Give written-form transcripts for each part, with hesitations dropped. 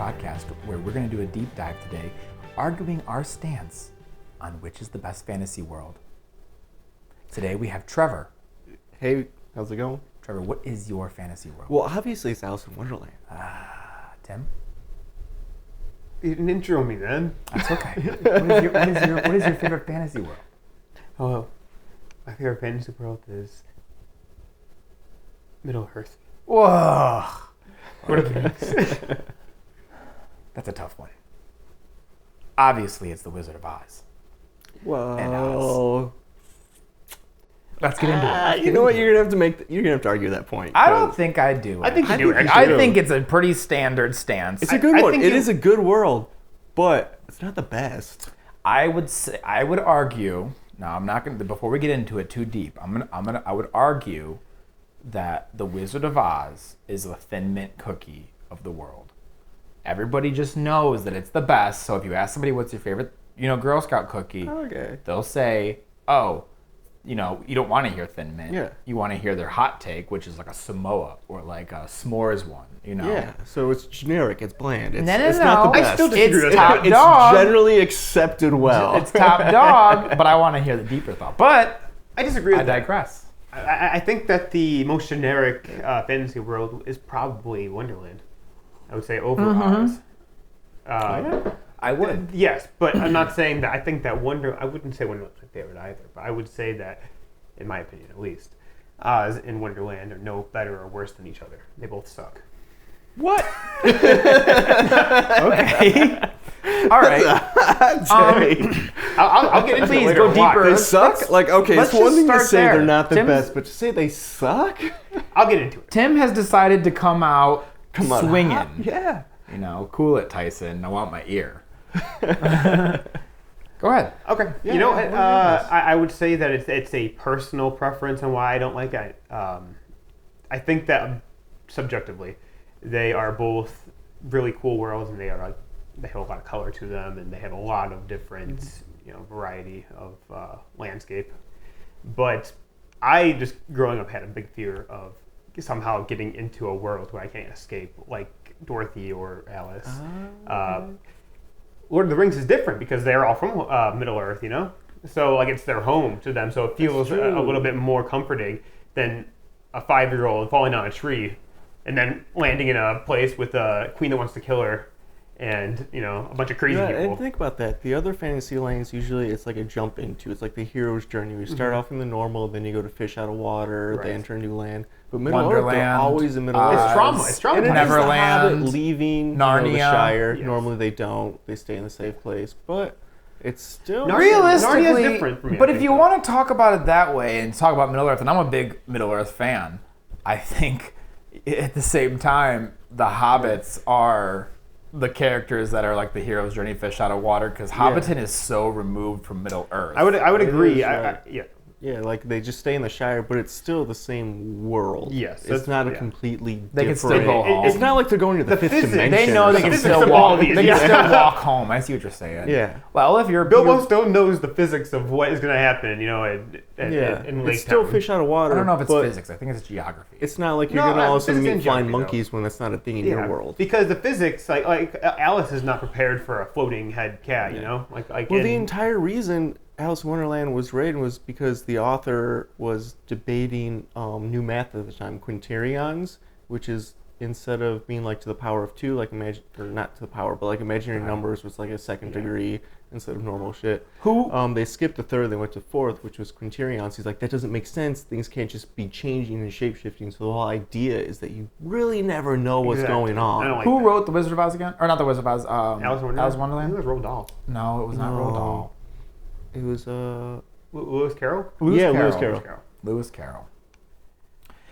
podcast where we're going to do a deep dive today, arguing our stance on which is the best fantasy world. Today we have Trevor. Hey, how's it going? Trevor, what is your fantasy world? Well, obviously it's Alice in Wonderland. Tim? You didn't intro me then. That's okay. What is your favorite fantasy world? Oh, my favorite fantasy world is Middle Earth. Whoa! What are the rings? That's a tough one. Obviously, it's the Wizard of Oz. Whoa. And Alice. Let's get into it. You know what? You're gonna have to argue that point. I don't think I do. I think you do. I think it's a pretty standard stance. It's a good one. It is a good world, but it's not the best. I would argue. No, I'm not gonna. Before we get into it too deep, I would argue that the Wizard of Oz is the Thin Mint cookie of the world. Everybody just knows that it's the best. So if you ask somebody what's your favorite, Girl Scout cookie, Okay. they'll say, "Oh, you don't want to hear Thin Mint. Yeah. You want to hear their hot take, which is like a Samoa or like a s'mores one. Yeah. So it's generic. It's bland. It's, No. it's not the I best. still disagree with top that. It's dog. generally accepted well. It's top dog, but I want to hear the deeper thought. But I disagree I with that. digress. I think that the most generic fantasy world is probably Wonderland. I would say over Oz. I would. Yes, but I'm not saying that. I think that I wouldn't say Wonderland's my favorite either, but I would say that, in my opinion at least, Oz and Wonderland are no better or worse than each other. They both suck. What? Okay. All right. I'll get into Please it later. go Why? deeper. They suck? Like, okay, let's it's one just thing to start say there. they're not the Tim's- best, but to say they suck? I'll get into it. Tim has decided to come out Come on. swinging. Yeah. Cool it, Tyson. I want my ear. Go ahead. Okay. Yeah, You know, what are yours? I would say that it's a personal preference on why I don't like it. I think that subjectively, they are both really cool worlds, and they have a lot of color to them, and they have a lot of different, variety of landscape. But I just growing up had a big fear of somehow getting into a world where I can't escape, like Dorothy or Alice. Lord of the Rings is different because they're all from Middle Earth, So it's their home to them, so it feels a little bit more comforting than a 5-year-old falling down a tree and then landing in a place with a queen that wants to kill her and, a bunch of crazy Yeah, people. and think about that. The other fantasy lands, usually it's like a jump into. It's like the hero's journey. We start off in the normal, then you go to fish out of water, Right. they enter a new land. But Middle Earth, Wonderland, they're always in Middle Oz. Earth. It's trauma. It's trauma. And it is the Neverland, Hobbit leaving the Narnia. Shire. Yes. Normally they don't. They stay in the safe place. But it's still... Realistically, Narnia's different for me, but I if think, you though. want to talk about it that way and talk about Middle Earth, and I'm a big Middle Earth fan, I think at the same time, the hobbits are the characters that are like the hero's journey fish out of water, because Hobbiton is so removed from Middle Earth. I would It agree. is, right. Yeah. Yeah, like they just stay in the Shire, but it's still the same world. Yes, It's that's- not a yeah. completely They can different... still go home. It's not like they're going to the fifth physics- dimension. They know or they can something. Physics still of all walk. these, They can yeah. still walk home. I see what you're saying. Yeah. Well, if you're Bilbo still knows the physics of what is going to happen, in Lake It's still Town. fish out of water. I don't know if it's but physics. I think it's geography. It's not like you're No, going to all of a sudden physics meet and flying geography, monkeys when that's not a thing in Yeah, your world. because the physics, like Alice is not prepared for a floating head cat, Like Well, in- the entire reason Alice in Wonderland was written was because the author was debating new math at the time, quintillions, which is instead of being like to the power of 2, like not to the power, but like imaginary numbers was like a second degree instead of normal shit. They skipped the third, they went to fourth, which was quintillions. He's like, that doesn't make sense. Things can't just be changing and shape-shifting. So the whole idea is that you really never know what's Exactly. going on. I don't like Who that. wrote The Wizard of Oz again? Or not The Wizard of Oz, Alice in Wonderland? Alice in I Wonderland? think it was Roald Dahl. No, it was not Roald Dahl. It was Lewis Carroll? Lewis Lewis Carroll. Carroll. Lewis Carroll.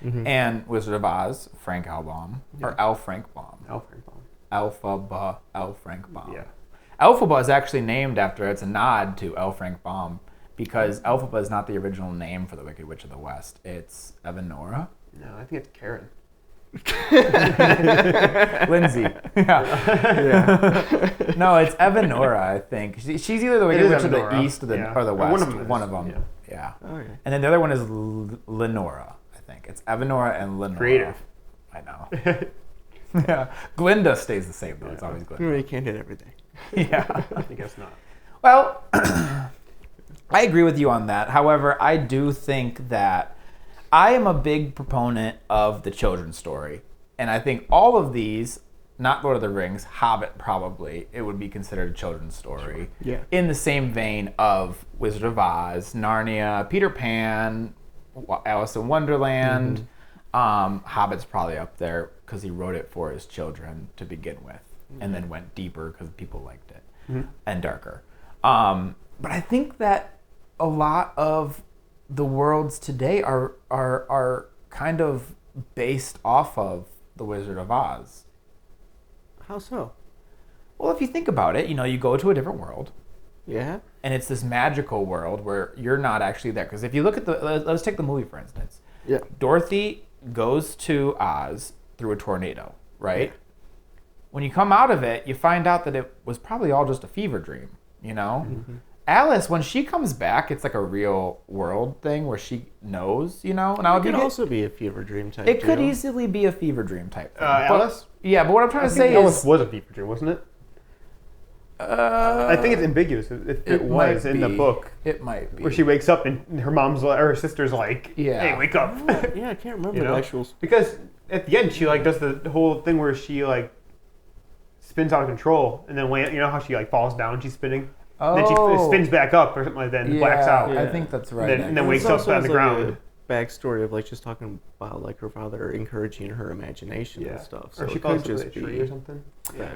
And Wizard of Oz, Frank Albaum, or L. Frank Baum. Alfred Baum. Alphaba L. Frank Baum. Yeah. Elphaba is actually named after, it's a nod to L. Frank Baum, because Elphaba is not the original name for the Wicked Witch of the West. It's Evanora. No, I think it's Karen. Lindsay. Yeah. No, it's Evanora, I think. She's either the Wicked is Witch of the Evanora. East or the Yeah. or the Or West. one of them is, Yeah. Okay. And then the other one is Lenora, I think. It's Evanora and Lenora. Creative. I know. Yeah. Glinda stays the same, though. It's always Glinda. You can't hit everything. Yeah. I guess not. Well, I agree with you on that. However, I do think that I am a big proponent of the children's story. And I think all of these, not Lord of the Rings, Hobbit probably, it would be considered a children's story. Yeah. In the same vein of Wizard of Oz, Narnia, Peter Pan, Alice in Wonderland. Hobbit's probably up there because he wrote it for his children to begin with, and then went deeper because people liked it, and darker. But I think that a lot of the worlds today are kind of based off of the Wizard of Oz. How so? Well, if you think about it, you go to a different world, Yeah. and it's this magical world where you're not actually there. Because if you look at let's take the movie for instance. Yeah. Dorothy goes to Oz through a tornado, right? When you come out of it, you find out that it was probably all just a fever dream, Alice, when she comes back, it's like a real world thing where she knows, Now It could also be a fever dream type. it could easily be a fever dream type thing. Alice? Yeah, but what I'm trying to say Alice is... was a fever dream, wasn't it? I think it's ambiguous if it was in the book. It might be. Where she wakes up and her mom's or her sister's like, Yeah. hey, wake up. Yeah, I can't remember the actual. Because at the end she does the whole thing where she spins out of control and then how she falls down, she's spinning. Oh. And then she spins back up or something like that and blacks out. I think that's right. And then wakes It's up also on the has, ground. A backstory of just talking about her father encouraging her imagination and stuff. So or she it falls could into just a tree be or something.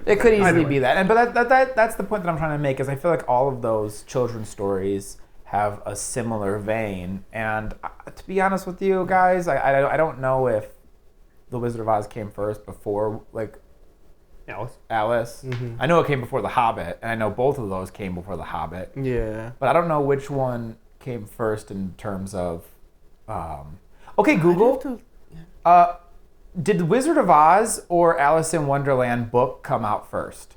It could easily Either way. be that. But that's the point that I'm trying to make, is I feel like all of those children's stories have a similar vein. And to be honest with you guys, I don't know if The Wizard of Oz came first before Alice. I know it came before The Hobbit, and I know both of those came before The Hobbit. Yeah. But I don't know which one came first in terms of... Okay, Google. Did The Wizard of Oz or Alice in Wonderland book come out first?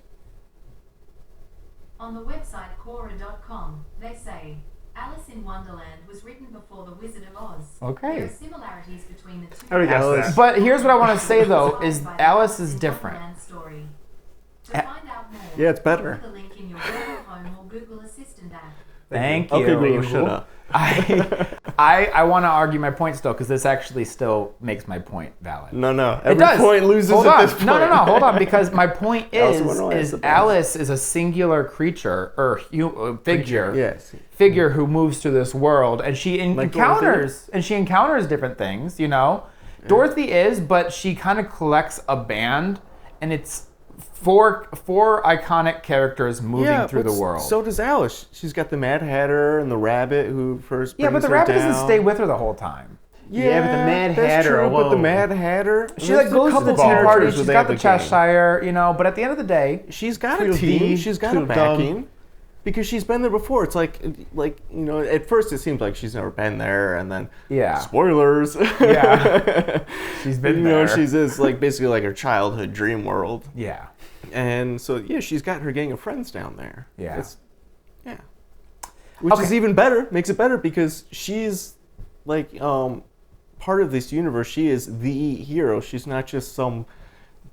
On the website Quora.com, they say, Alice in Wonderland was written before The Wizard of Oz. Okay. There are similarities between the two. I would guess that. But here's what I want to say, though, is Alice is different. Story. To find out more, Yeah, it's better. follow the link in your Google Home or Google Assistant app. Thank you. Okay, Google, shut up. I want to argue my point still, because this actually still makes my point valid. No. It Every does. point loses Hold at on. this point. No. Hold on, because my point Alice in Wonderland is the best. Alice is a singular creature or figure. Yes. Figure who moves through this world, and she Like encounters different things. Dorothy is, but she kind of collects a band, and it's four iconic characters moving through the world. So does Alice. She's got the Mad Hatter and the rabbit who first brings but the her rabbit down. doesn't stay with her the whole time. Yeah, but the Mad that's Hatter true, But the alone. Mad Hatter, She there's a goes to the couple tea party. characters She's where got they the have a game. Cheshire, but at the end of the day, She's got a Tweedledee, team. She's got a Tweedledum. backing. Because she's been there before. It's at first it seems like she's never been there, and then spoilers. Yeah. She's been there. She's basically like her childhood dream world. Yeah. And so she's got her gang of friends down there. Yeah. Which is even better. Makes it better because she's part of this universe. She is the hero. She's not just some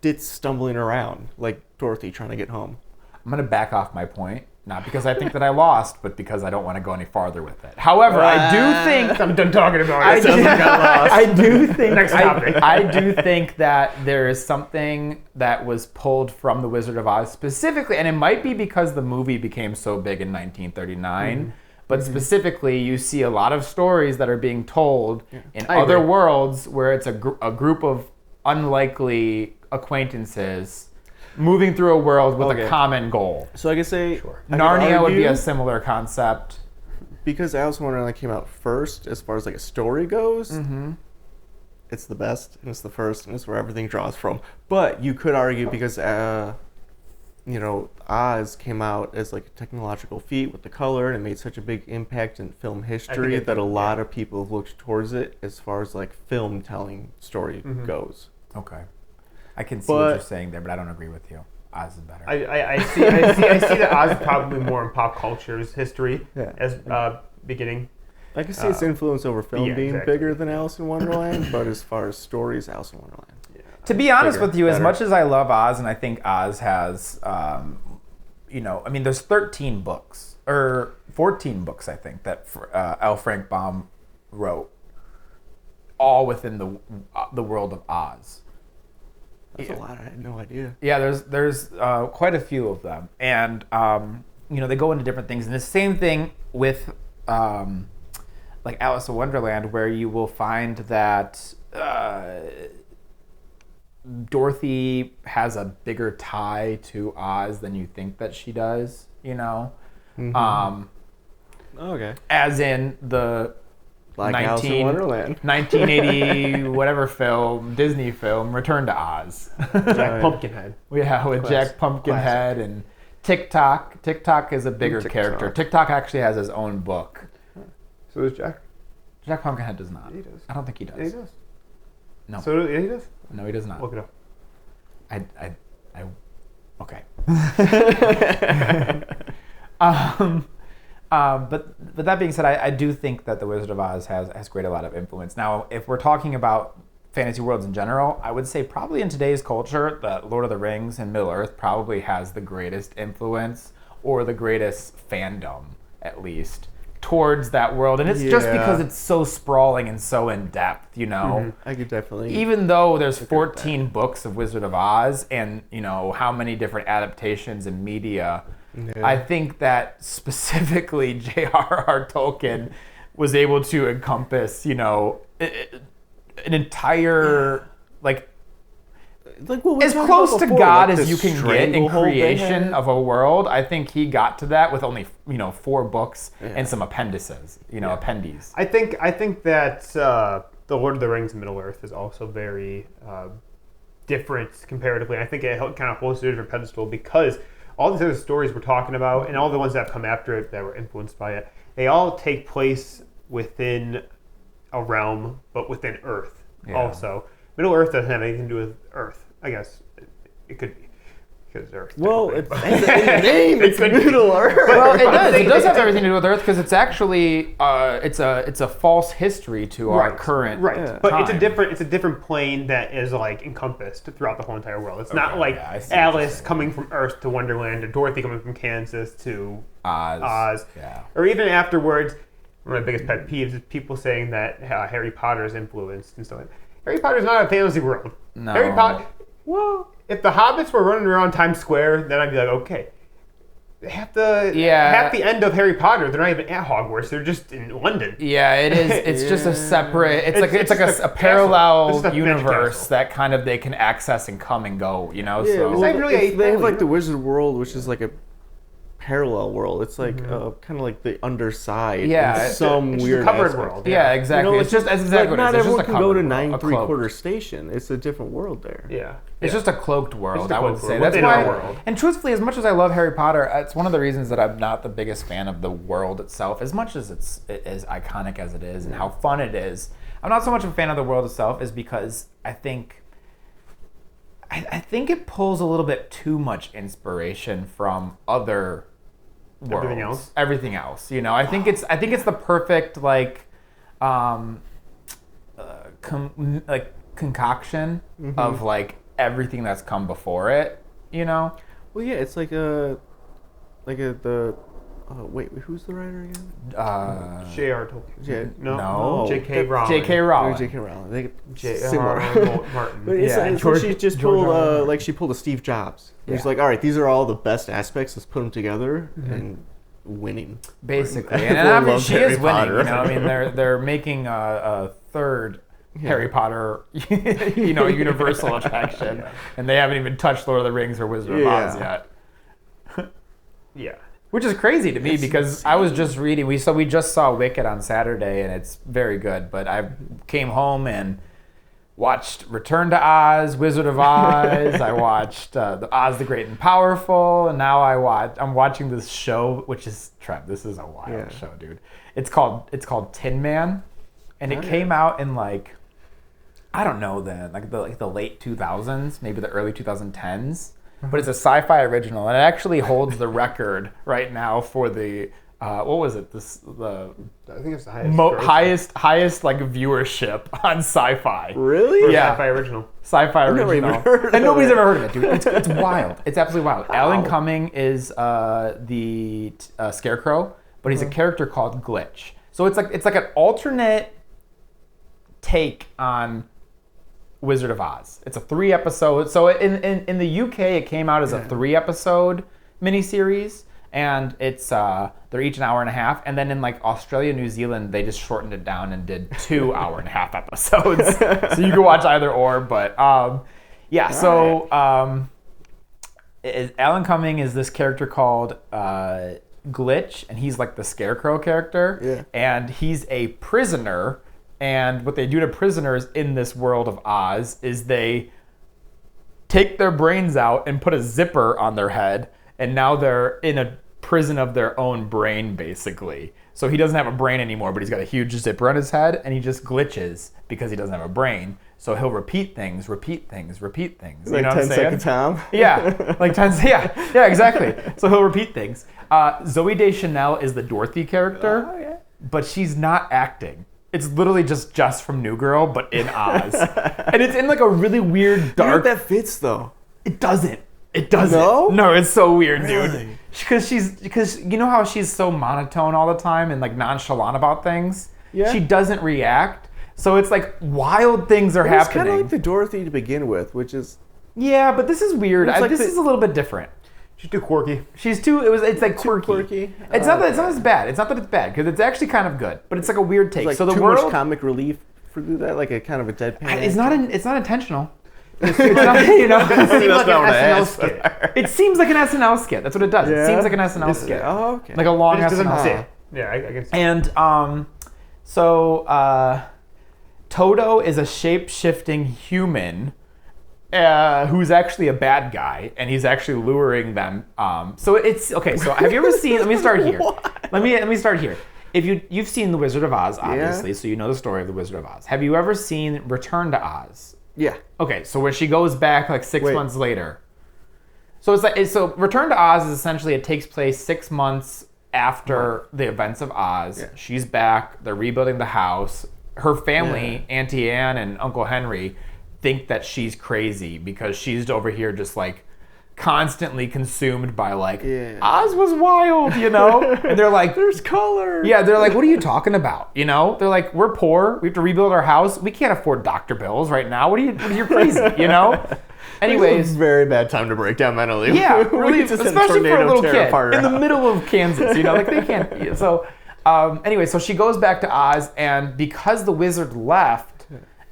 ditz stumbling around like Dorothy trying to get home. I'm going to back off my point, not because I think that I lost, but because I don't want to go any farther with it. However, I do think... I'm done talking about I it. Sounds like I lost. I do think... Next topic. I do think that there is something that was pulled from The Wizard of Oz specifically, and it might be because the movie became so big in 1939, but specifically you see a lot of stories that are being told in other worlds where it's a group of unlikely acquaintances moving through a world with a common goal. So I could say Narnia would be a similar concept. Because Alice in Wonderland came out first, as far as a story goes. It's the best, and it's the first, and it's where everything draws from. But you could argue because Oz came out as a technological feat with the color, and it made such a big impact in film history that a lot of people have looked towards it as far as film telling story goes. Okay. I can see what you're saying there, but I don't agree with you. Oz is better. I see that Oz is probably more in pop culture's history as beginning. I can see its influence over film being exactly. bigger than Alice in Wonderland, but as far as stories, Alice in Wonderland. To be honest Bigger, with you, as better. much as I love Oz, and I think Oz has, there's 13 books, or 14 books, I think, that L. Frank Baum wrote, all within the world of Oz. That's a lot. I had no idea. Yeah, there's quite a few of them, and they go into different things. And the same thing with like Alice in Wonderland, where you will find that Dorothy has a bigger tie to Oz than you think that she does. Okay. As in the Like Alice in Wonderland. 1980 whatever film, Disney film, Return to Oz. Jack Pumpkinhead. Yeah, with Jack Pumpkinhead and Tick-Tock. Tick-Tock is a bigger character. Tick-Tock actually has his own book. So does Jack. Jack Pumpkinhead does not. He does. I don't think he does. Yeah, he does. No. So he does? No, he does not. Look it up. Okay. But that being said, I do think that The Wizard of Oz has created a lot of influence. Now, if we're talking about fantasy worlds in general, I would say probably in today's culture that Lord of the Rings and Middle-earth probably has the greatest influence, or the greatest fandom, at least, towards that world. And it's just because it's so sprawling and so in-depth, I could definitely... Even though there's 14 books of Wizard of Oz and, how many different adaptations and media... Yeah. I think that specifically J.R.R. Tolkien was able to encompass, an entire, what we as talked close about to before, God like as the you can get in stranglehold they creation had. of a world. I think he got to that with only, 4 books and some appendices, appendies. I think that the Lord of the Rings and Middle-earth is also very different comparatively. I think it kind of holds to a different pedestal because all these other stories we're talking about, and all the ones that have come after it that were influenced by it, they all take place within a realm, but within Earth also. Middle-earth doesn't have anything to do with Earth. I guess it could be. Because Earth. Well, it's in the name. It's Middle-earth. Well, it does. It does have everything to do with Earth because it's actually it's a false history to our current but time. it's a different plane that is like encompassed throughout the whole entire world. It's not like I see what you're Alice saying. coming from Earth to Wonderland, or Dorothy coming from Kansas to Oz. Or even afterwards. One of my biggest pet peeves is people saying that Harry Potter is influenced and stuff. Harry Potter's not a fantasy world. No. Harry Potter. Well, if the hobbits were running around Times Square, then I'd be like, okay. Half the end of Harry Potter, they're not even at Hogwarts. They're just in London. Yeah, it is. It's just a separate. It's like a parallel universe that kind of they can access and come and go. Yeah, so well, not really they have a- like the Wizard world, which is like a parallel world. It's like kind of like the underside. Yeah, in some it's just a weird covered aspect. world. yeah, exactly. It's just that's exactly like, what it is. not It's just everyone a can go covered to world, a 9¾ cloaked. station. It's a different world there. Yeah. It's just a cloaked world, I would cloaked say. world That's within why. our world. And truthfully, as much as I love Harry Potter, it's one of the reasons that I'm not the biggest fan of the world itself. As much as it is iconic as it is and how fun it is, I'm not so much a fan of the world itself. Is because I think it pulls a little bit too much inspiration from other worlds. Everything else. I think it's the perfect concoction of everything that's come before it. Well, yeah, it's wait, who's the writer again? J.R. Tolkien. No. J.K. Rowling. J.K. Rowling. J.K. Rowling. They J.R. similar. Martin. But it's Yeah, like she just George pulled R. R. she pulled a Steve Jobs. Yeah. She's like, all right, these are all the best aspects. Let's put them together and winning. Basically, and Everyone I mean loves she Harry is winning. Potter. I mean they're making a third Harry Potter, universal attraction, and they haven't even touched Lord of the Rings or Wizard of Oz yet. Yeah. Which is crazy to me because I was just reading. We just saw Wicked on Saturday, and it's very good. But I came home and watched Return to Oz, Wizard of Oz. I watched Oz the Great and Powerful, and now I'm watching this show, which is Trev. This is a wild show, dude. It's called Tin Man, and it came out in I don't know then, the late 2000s, maybe the early 2010s. But it's a sci-fi original, and it actually holds the record right now for the what was it? The I think it's the highest. highest like viewership on Sci-Fi. Really? Yeah. Sci-fi original. Sci-fi I've never original. even heard of And nobody's it. ever heard of it, dude. It's wild. It's absolutely wild. Wow. Alan Cumming is the Scarecrow, but he's a character called Glitch. So it's like an alternate take on Wizard of Oz. It's a 3-episode. So in the UK, it came out as a 3-episode miniseries. And it's they're each an hour and a half, and then in like Australia, New Zealand, they just shortened it down and did 2 hour-and-a-half episodes. So you can watch either or, but yeah. So Alan Cumming is this character called Glitch, and he's like the Scarecrow character, and he's a prisoner. And what they do to prisoners in this world of Oz is they take their brains out and put a zipper on their head, and now they're in a prison of their own brain, basically. So he doesn't have a brain anymore, but he's got a huge zipper on his head, and he just glitches because he doesn't have a brain. So he'll repeat things. You Like know what 10 I'm saying? Second Tom? Yeah, like 10. Yeah, exactly. So he'll repeat things. Zooey Deschanel is the Dorothy character, but she's not acting. It's literally just Jess from New Girl, but in Oz, and it's in like a really weird, dark. That fits though. It doesn't. It doesn't. No? No, it's so weird, Really? dude. Because you know how she's so monotone all the time and like nonchalant about things. Yeah. She doesn't react. So it's like wild things are It's happening. kind of like the Dorothy to begin with, which is Yeah, but this is weird. It's like This the- is a little bit different. She's too quirky. She's too. It's like quirky. quirky. It's not that it's not as bad. It's not that it's bad because it's actually kind of good. But it's like a weird take. like So the too world much comic relief for that, like a kind of a deadpan. it's not. It's not intentional. It's not, you know. It seems like an SNL skit. It seems like an SNL skit. That's what it does. It Yeah? seems like an SNL skit. Oh, okay. Like a long It just doesn't SNL skit. fit. Yeah, I can see. And Toto is a shape-shifting human who's actually a bad guy, and he's actually luring them. So it's okay. So have you ever seen? Let me start here. Let me start here. If you've seen The Wizard of Oz, obviously, so you know the story of The Wizard of Oz. Have you ever seen Return to Oz? Yeah. Okay, so where she goes back like 6 Wait. months later. So it's like Return to Oz is essentially it takes place 6 months after the events of Oz. Yeah. She's back. They're rebuilding the house. Her family, Auntie Anne and Uncle Henry, think that she's crazy because she's over here just like constantly consumed by like Oz was wild, you know? And they're like, There's color. yeah, they're like, what are you talking about? You know? They're like, we're poor. We have to rebuild our house. We can't afford doctor bills right now. You're crazy, you know? It's Anyways, a very bad time to break down mentally. yeah, We really, just had especially for a tornado little tear kid apart in the our middle of Kansas, you know, like they can't. So, anyway, so she goes back to Oz, and because the wizard left,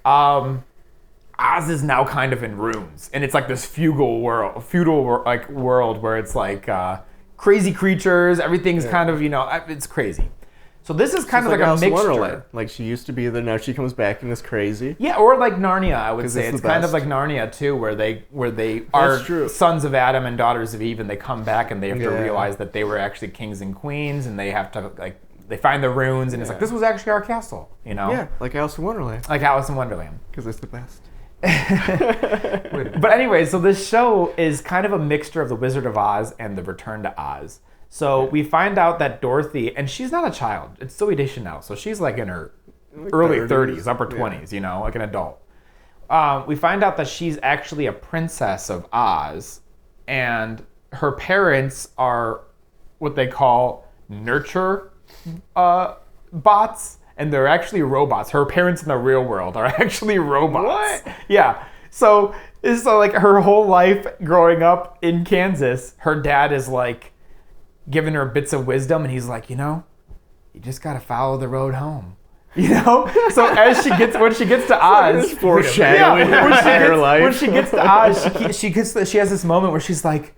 Oz is now kind of in ruins, and it's like this feudal world where it's like crazy creatures. Everything's kind of, you know, it's crazy. So this is kind of like a Alice in mixture. Wonderland. Like she used to be there, now she comes back and is crazy. Yeah, or like Narnia, I would 'Cause say. it's It's the kind of best. like Narnia too, where they are true. sons of Adam and daughters of Eve, and they come back and they have to Yeah. realize that they were actually kings and queens, and they have to like they find the runes, and it's like this was actually our castle, you know? Yeah, like Alice in Wonderland, Like Alice in Wonderland. because it's the best. But anyway, so this show is kind of a mixture of The Wizard of Oz and The Return to Oz. So we find out that Dorothy, and she's not a child, it's Zooey Deschanel, so she's like in her early 30s, upper 20s, you know, like an adult. We find out that she's actually a princess of Oz, and her parents are what they call nurture bots, and they're actually robots. Her parents in the real world are actually robots. What? Yeah. So like her whole life growing up in Kansas, her dad is like giving her bits of wisdom, and he's like, you know, you just gotta follow the road home. You know? So when she gets to Oz, Foreshadowing her entire life. when she gets to Oz, she has this moment where she's like,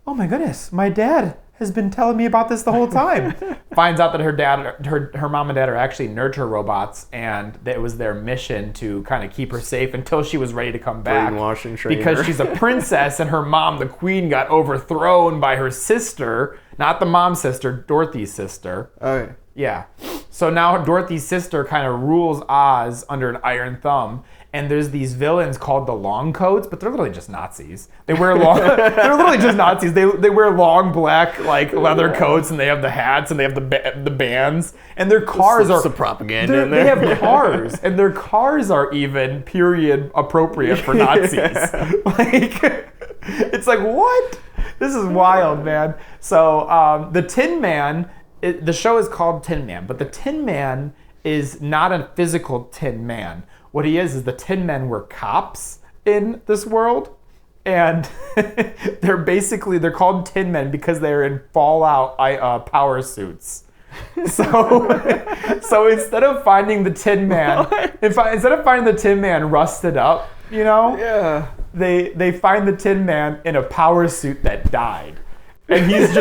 oh my goodness, my dad has been telling me about this the whole time. Finds out that her mom and dad are actually nurture robots, and that it was their mission to kind of keep her safe until she was ready to come back. Brainwash and train because her. she's a princess, and her mom, the queen, got overthrown by her sister, not the mom's sister, Dorothy's sister. Okay. Yeah. So now Dorothy's sister kind of rules Oz under an iron thumb. and there's these villains called the Long Coats, but they're literally just Nazis. They wear long. They're literally just Nazis. They wear long black like leather coats, and they have the hats, and they have the bands, and their cars are some propaganda in they there. have cars, and their cars are even period appropriate for Nazis. Like, it's like, what? This is wild, man. So the Tin Man, the show is called Tin Man, but the Tin Man is not a physical Tin Man. What he is the Tin Men were cops in this world, and they're called Tin Men because they're in Fallout power suits. So instead of finding the Tin Man, instead of finding the Tin Man rusted up, Yeah. they find the Tin Man in a power suit that died. And he's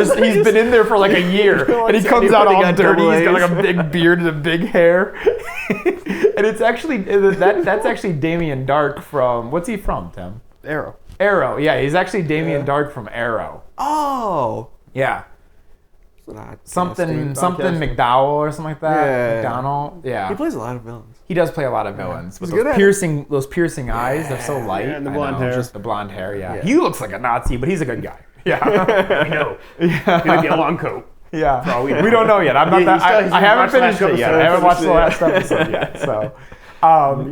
been in there for like a year, and he comes out all dirty. He's got like a big beard and a big hair, and it's actually that's actually Damien Dark from, what's he from, Tim? Arrow. Arrow, yeah, he's actually Damien Dark from Arrow. Oh. Yeah, something Broadcasting. McDowell or something like that. Yeah. McDonald, yeah. He plays a lot of villains. He does play a lot of villains, but He's good those piercing eyes, they're so light. Yeah, and the I blonde know, hair. just the blonde hair. Yeah. Yeah. He looks like a Nazi, but he's a good guy. Yeah, I know. yeah. He might be a long coat. Yeah, all we know. we don't know yet. I'm not Yeah, that. I haven't watched the finished last it yet. I haven't watched the last episode yet. So,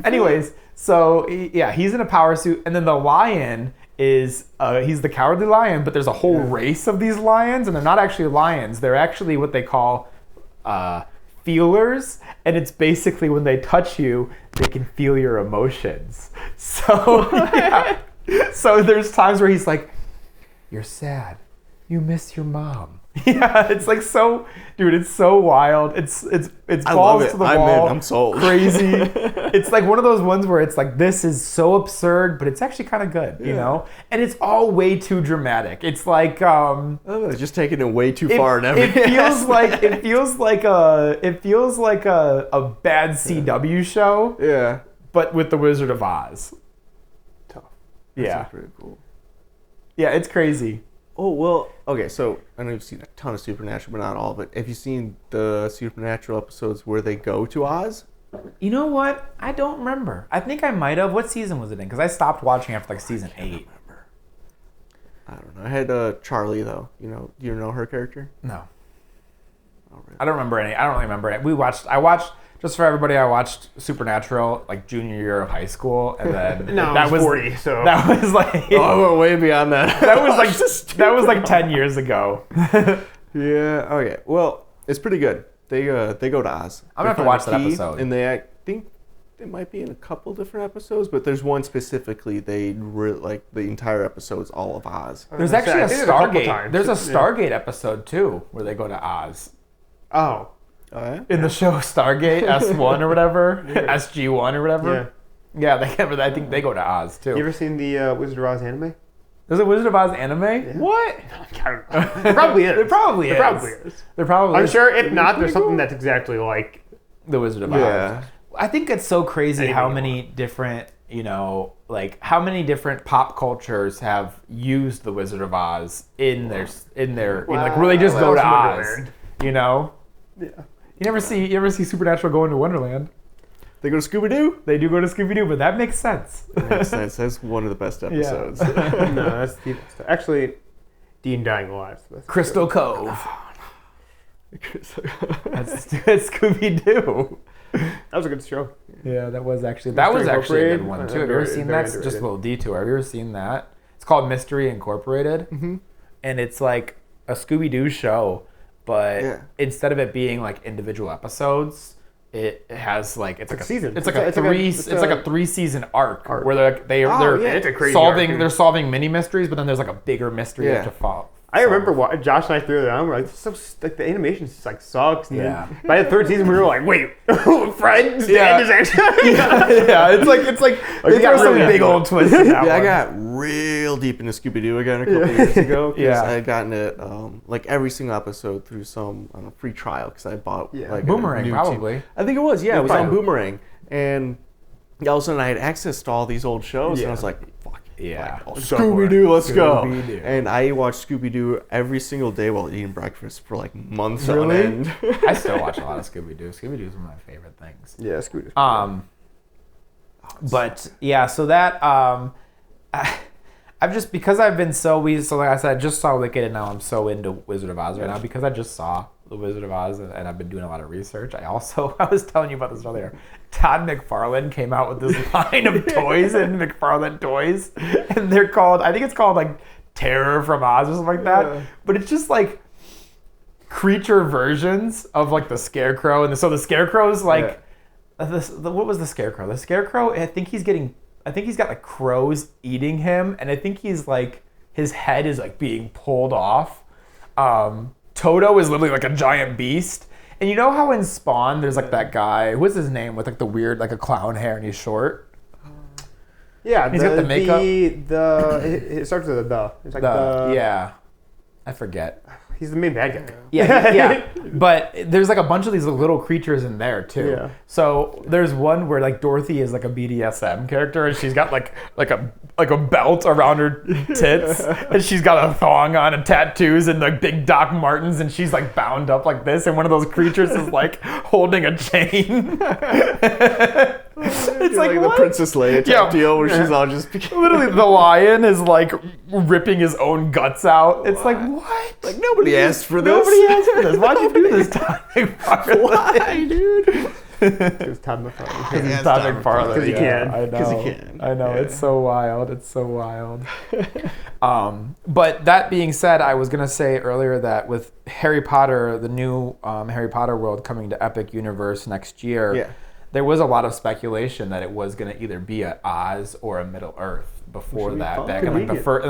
anyways, so yeah, he's in a power suit, and then the lion is he's the cowardly lion, but there's a whole race of these lions, and they're not actually lions. They're actually what they call feelers, and it's basically when they touch you, they can feel your emotions. So yeah. So there's times where he's like, "You're sad. You miss your mom." Yeah, it's like so, dude. It's so wild. It's I balls love it. to the I'm wall. in. I'm sold. Crazy. It's like one of those ones where it's like, this is so absurd, but it's actually kind of good, you know. And it's all way too dramatic. It's like It's just taking it way too far in every. it feels like a bad CW show, Yeah. but with the Wizard of Oz. Tough. Yeah, That's pretty cool. yeah, it's crazy. Oh, well, okay, so I know you've seen a ton of Supernatural, but not all of it. Have you seen the Supernatural episodes where they go to Oz? You know what? I don't remember. I think I might have. What season was it in? Because I stopped watching after like season 8. I don't know. I had Charlie, though. Do you know her character? No. Oh, really? I don't remember any. I don't really remember it. I watched, just for everybody, I watched Supernatural like junior year of high school, and then No, that I was 40, so. that was like Oh, I went way beyond that. that was like 10 years ago. Yeah, okay. Well, it's pretty good. They go to Oz. I'm gonna have to watch that episode. And I think they might be in a couple different episodes, but there's one specifically like the entire episode's all of Oz. There's actually I a did it a couple Stargate. times. There's a Yeah. Stargate episode too where they go to Oz. Oh. Oh, yeah? In the show Stargate S1 or whatever, SG1 or whatever. Yeah, I think they go to Oz too. You ever seen the Wizard of Oz anime? There's a Wizard of Oz anime? What? I don't know. There probably is. There probably is. There probably I'm is. sure if not, there's something that's exactly like. The Wizard of Yeah. Oz. I think it's so crazy Anything how you many different, how many different pop cultures have used the Wizard of Oz in their like where they just go to Oz. Wonderland. Yeah. You ever see Supernatural go into Wonderland? They go to Scooby-Doo? They do go to Scooby-Doo, but that makes sense. Makes sense. That's one of the best episodes. No, that's actually Dean Dying Alive. Crystal Cove. That's Scooby-Doo. That was a good show. Yeah, that was actually a Incorporated. good one too. Have you ever seen that? It's just a little detour. Have you ever seen that? It's called Mystery Incorporated, and it's like a Scooby-Doo show, but instead of it being like individual episodes, it has like it's like a season. It's like a 3-season arc where they're it's a crazy solving arc. they're solving mini mysteries, but then there's like a bigger mystery you have to follow. I remember Josh and I threw it on. We're like, this is so, like the animation just like sucks. And Yeah. then by the third season, we were like, wait, Fred's Yeah. dad is actually. Yeah, it's like they you got throw some really big into old twist in that Yeah, I one. got real deep into Scooby-Doo again a couple years ago. 'Cause Yeah. I had gotten it like every single episode through some free trial because I bought like Boomerang, a new probably. team. I think it was. Yeah, it was on probably. Boomerang, and all of a sudden I had access to all these old shows, and I was like, "Fuck Yeah. Scooby-Doo, let's go!" Scooby-Doo. And I watched Scooby-Doo every single day while eating breakfast for like months on Really? end. I still watch a lot of Scooby-Doo. Scooby-Doo is one of my favorite things. Yeah, Scooby. But yeah, so that I've just, because I've been so like I said, I just saw Wicked and now I'm so into Wizard of Oz right now because I just saw The Wizard of Oz and I've been doing a lot of research. I was telling you about this earlier. Todd McFarlane came out with this line of toys and McFarlane toys, and they're called, I think it's called like Terror from Oz or something like that. Yeah. But it's just like creature versions of like the Scarecrow, and so the Scarecrow's like what was the Scarecrow? The Scarecrow, I think he's got like crows eating him, and I think he's like his head is like being pulled off. Toto is literally like a giant beast. And you know how in Spawn there's like that guy, what's his name, with like the weird, like a clown hair and he's short? Yeah, he's got the makeup. It starts with a the. It's like yeah, I forget. He's the main bad guy. Yeah. But there's like a bunch of these little creatures in there too. Yeah. So there's one where like Dorothy is like a BDSM character and she's got like a belt around her tits and she's got a thong on and tattoos and like big Doc Martens and she's like bound up like this and one of those creatures is like holding a chain. It's like the Princess Leia type deal where she's all just literally the lion is like ripping his own guts out. It's like, what? Like nobody asked for this. Nobody asked for this. Why'd you do this, Todd McFarlane? Why, dude? It's Todd McFarlane. Because it's Todd McFarlane. Because he can. I know. Because he can. I know. Yeah. It's so wild. But that being said, I was gonna say earlier that with Harry Potter, the new Harry Potter world coming to Epic Universe next year, there was a lot of speculation that it was gonna either be a Oz or a Middle Earth before that. Back in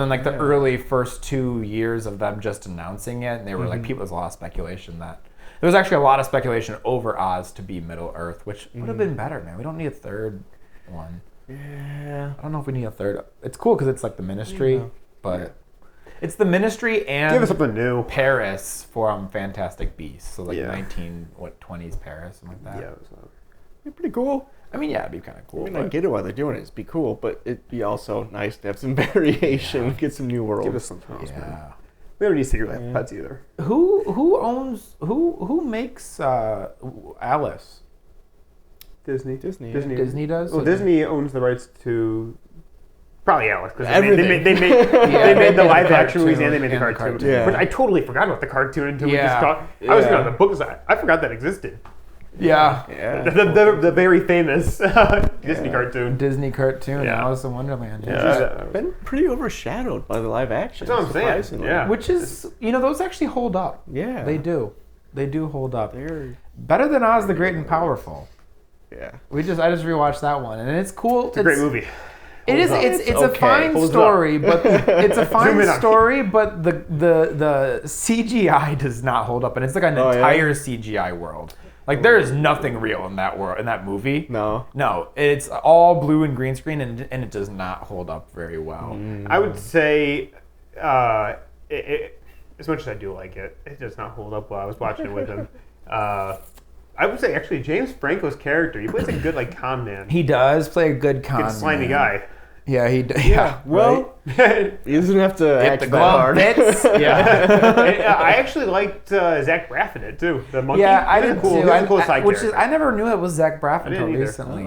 like the early first 2 years of them just announcing it, and they were like, there was a lot of speculation that. There was actually a lot of speculation over Oz to be Middle Earth, which would have been better, man. We don't need a third one. Yeah. I don't know if we need a third. It's cool because it's like the Ministry, but it's the Ministry and give us something new. Paris from Fantastic Beasts. So like 1920s Paris, something like that. Yeah, it'd be pretty cool. I mean, yeah, it'd be kind of cool. I mean, I get it why they're doing it. It'd be cool, but it'd be also nice to have some variation, get some new worlds. Give us something else, man. We don't need Secret Life pets either. Who makes Alice? Disney. Disney does? Well, Disney owns the rights to probably Alice because everything. They made the live action movies and they made the cartoon. Yeah. But I totally forgot about the cartoon until we just talked. I was reading the books. I forgot that existed. Yeah. The very famous Disney cartoon. Disney cartoon, Alice in Wonderland. Yeah. It's been pretty overshadowed by the live action. That's what I'm saying. Yeah. Which is, those actually hold up. Yeah. They do. They do hold up. They're better than Oz the Great and Powerful. Yeah. I just rewatched that one, and it's cool. It's a great movie. It is. It's a fine story, but it's a fine story. But the CGI does not hold up, and it's like an entire CGI world. Like there is nothing real in that world, in that movie. No, it's all blue and green screen, and it does not hold up very well. I would say, as much as I do like it, it does not hold up well. I was watching it with him. I would say actually James Franco's character, he plays a good like con man. He does play a good con man. Slimy guy. Yeah, yeah. Well, right? He doesn't have to act the that glove hard. fits. I actually liked Zach Braff in it too. The monkey. Yeah, I did cool. too. I never knew it was Zach Braff until recently.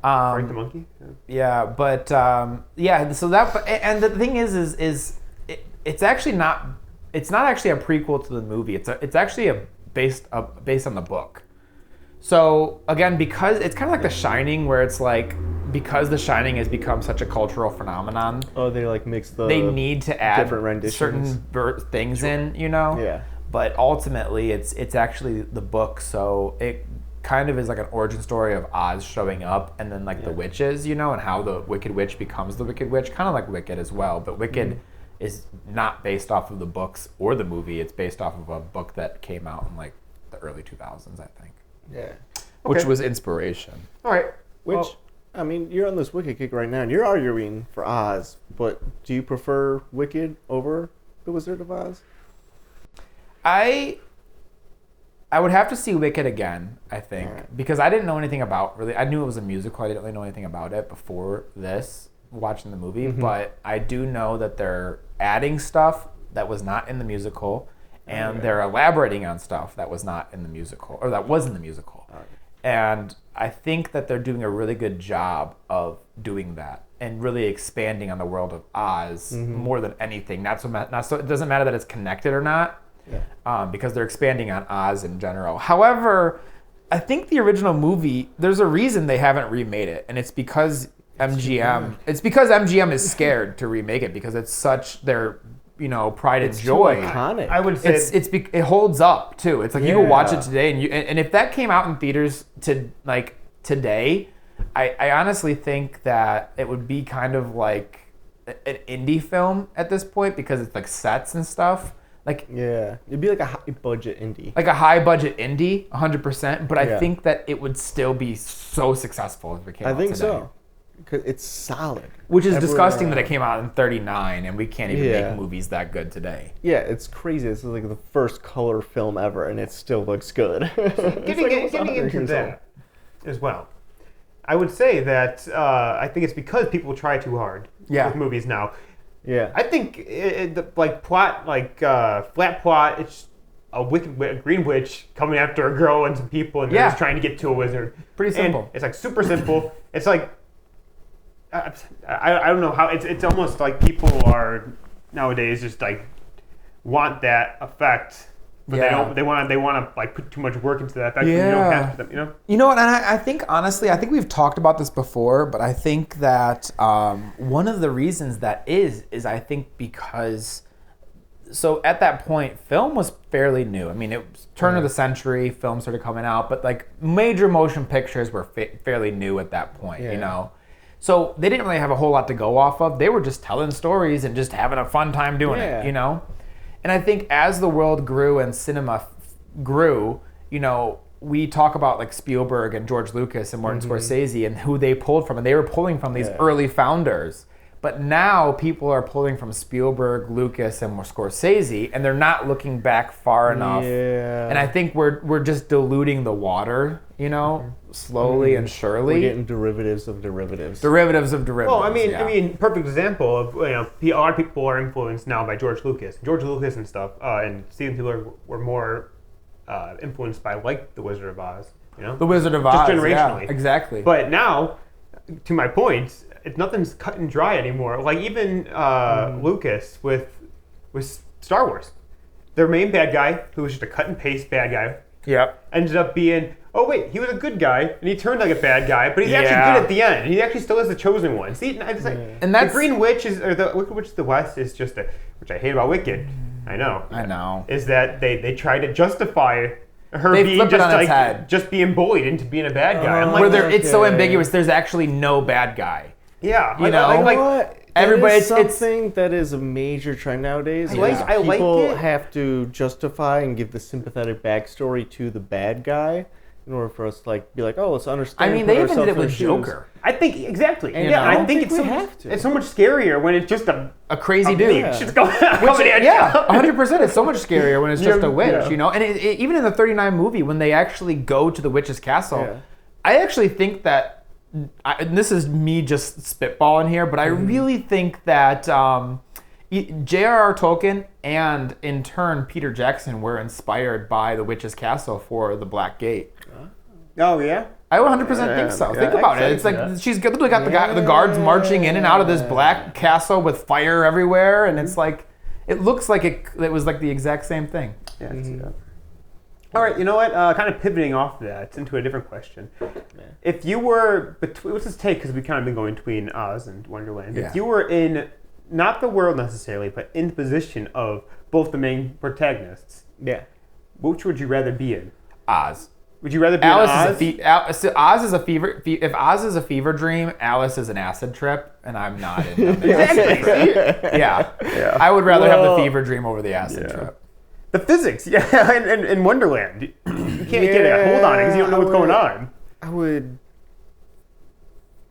Frank the monkey. Yeah, but So that and the thing is it's actually not. It's not actually a prequel to the movie. It's actually based on the book. So again, because it's kind of like The Shining, where it's like because The Shining has become such a cultural phenomenon. Oh, they like mix the. They need to add different renditions. certain things in, Yeah. But ultimately, it's actually the book, so it kind of is like an origin story of Oz showing up, and then like the witches, and how the Wicked Witch becomes the Wicked Witch, kind of like Wicked as well. But Wicked is not based off of the books or the movie. It's based off of a book that came out in like the early 2000s, I think. Yeah. Which was inspiration. All right. I mean, you're on this Wicked kick right now, and you're arguing for Oz, but do you prefer Wicked over The Wizard of Oz? I would have to see Wicked again, I think, because I didn't know anything about I knew it was a musical. I didn't really know anything about it before watching the movie, but I do know that they're adding stuff that was not in the musical, and they're elaborating on stuff that was not in the musical, or that was in the musical. And I think that they're doing a really good job of doing that and really expanding on the world of Oz more than anything. Not so. It doesn't matter that it's connected or not, because they're expanding on Oz in general. However, I think the original movie, there's a reason they haven't remade it, and it's because MGM. It's because MGM is scared to remake it because it's such their pride and joy. Iconic. I would say It holds up too. It's like you can watch it today, and if that came out in theaters today, I honestly think that it would be kind of like an indie film at this point because it's like sets and stuff. Like it'd be like a high budget indie. Like a high budget indie, 100%. But I think that it would still be so successful if it came out today. I think so. Because it's solid. Which is disgusting that it came out in 1939 and we can't even make movies that good today. Yeah, it's crazy. This is like the first color film ever and it still looks good. Getting into that as well. I would say that I think it's because people try too hard with movies now. Yeah. I think flat plot, it's a green witch coming after a girl and some people and they're just trying to get to a wizard. Pretty simple. And it's like super simple. It's like I don't know how it's almost like people are nowadays just like want that effect, but they want to like put too much work into that effect. Yeah. You don't have to, You know what? And I think honestly, I think we've talked about this before, but I think that one of the reasons that is I think because. So at that point, film was fairly new. I mean, it was turn of the century, film started coming out, but like major motion pictures were fairly new at that point, So they didn't really have a whole lot to go off of. They were just telling stories and just having a fun time doing it, And I think as the world grew and cinema grew, we talk about like Spielberg and George Lucas and Martin Scorsese and who they pulled from, and they were pulling from these early founders. But now people are pulling from Spielberg, Lucas, and Scorsese, and they're not looking back far enough. Yeah. And I think we're just diluting the water, slowly and surely. We're getting derivatives of derivatives. Derivatives of derivatives. Well, I mean, perfect example of a lot of people are influenced now by George Lucas and stuff, and Steven Spielberg were more influenced by like The Wizard of Oz. The Wizard of Oz. Just generationally, exactly. But now, to my point. Nothing's cut and dry anymore. Like even Lucas with Star Wars, their main bad guy, who was just a cut and paste bad guy, ended up being he was a good guy and he turned like a bad guy, but he's actually good at the end. He actually still is the chosen one. See, and that's the Green Witch the Wicked Witch of the West is just which I hate about Wicked. I know. Is that they try to justify her being just being bullied into being a bad guy. I'm like, it's so ambiguous. There's actually no bad guy. Yeah, everybody. It's something that is a major trend nowadays. People have to justify and give the sympathetic backstory to the bad guy in order for us to be like, let's understand. I mean, they even did it with Joker. I think exactly. And I think it's so much scarier when it's just a crazy dude. Just coming at you. 100%. It's so much scarier when it's just a witch, And even in the 1939 movie, when they actually go to the witch's castle, I actually think that. And this is me just spitballing here, but I really think that J.R.R. Tolkien and in turn Peter Jackson were inspired by the witch's castle for the Black Gate. Oh yeah, I 100% think so. Think about it. It's like she's literally got the guards marching in and out of this black castle with fire everywhere, and it's like it looks like it was like the exact same thing. Yeah, I can see that. All right, you know what? Kind of pivoting off that into a different question. If you were let's just take because we kind of been going between Oz and Wonderland. If you were in not the world necessarily, but in the position of both the main protagonists, which would you rather be in? Oz. Would you rather be in Oz? Oz is a fever. If Oz is a fever dream, Alice is an acid trip, and I'm not in. Yeah. I would rather have the fever dream over the acid trip. The physics, in Wonderland. You can't get a hold on it because you don't know what's going on.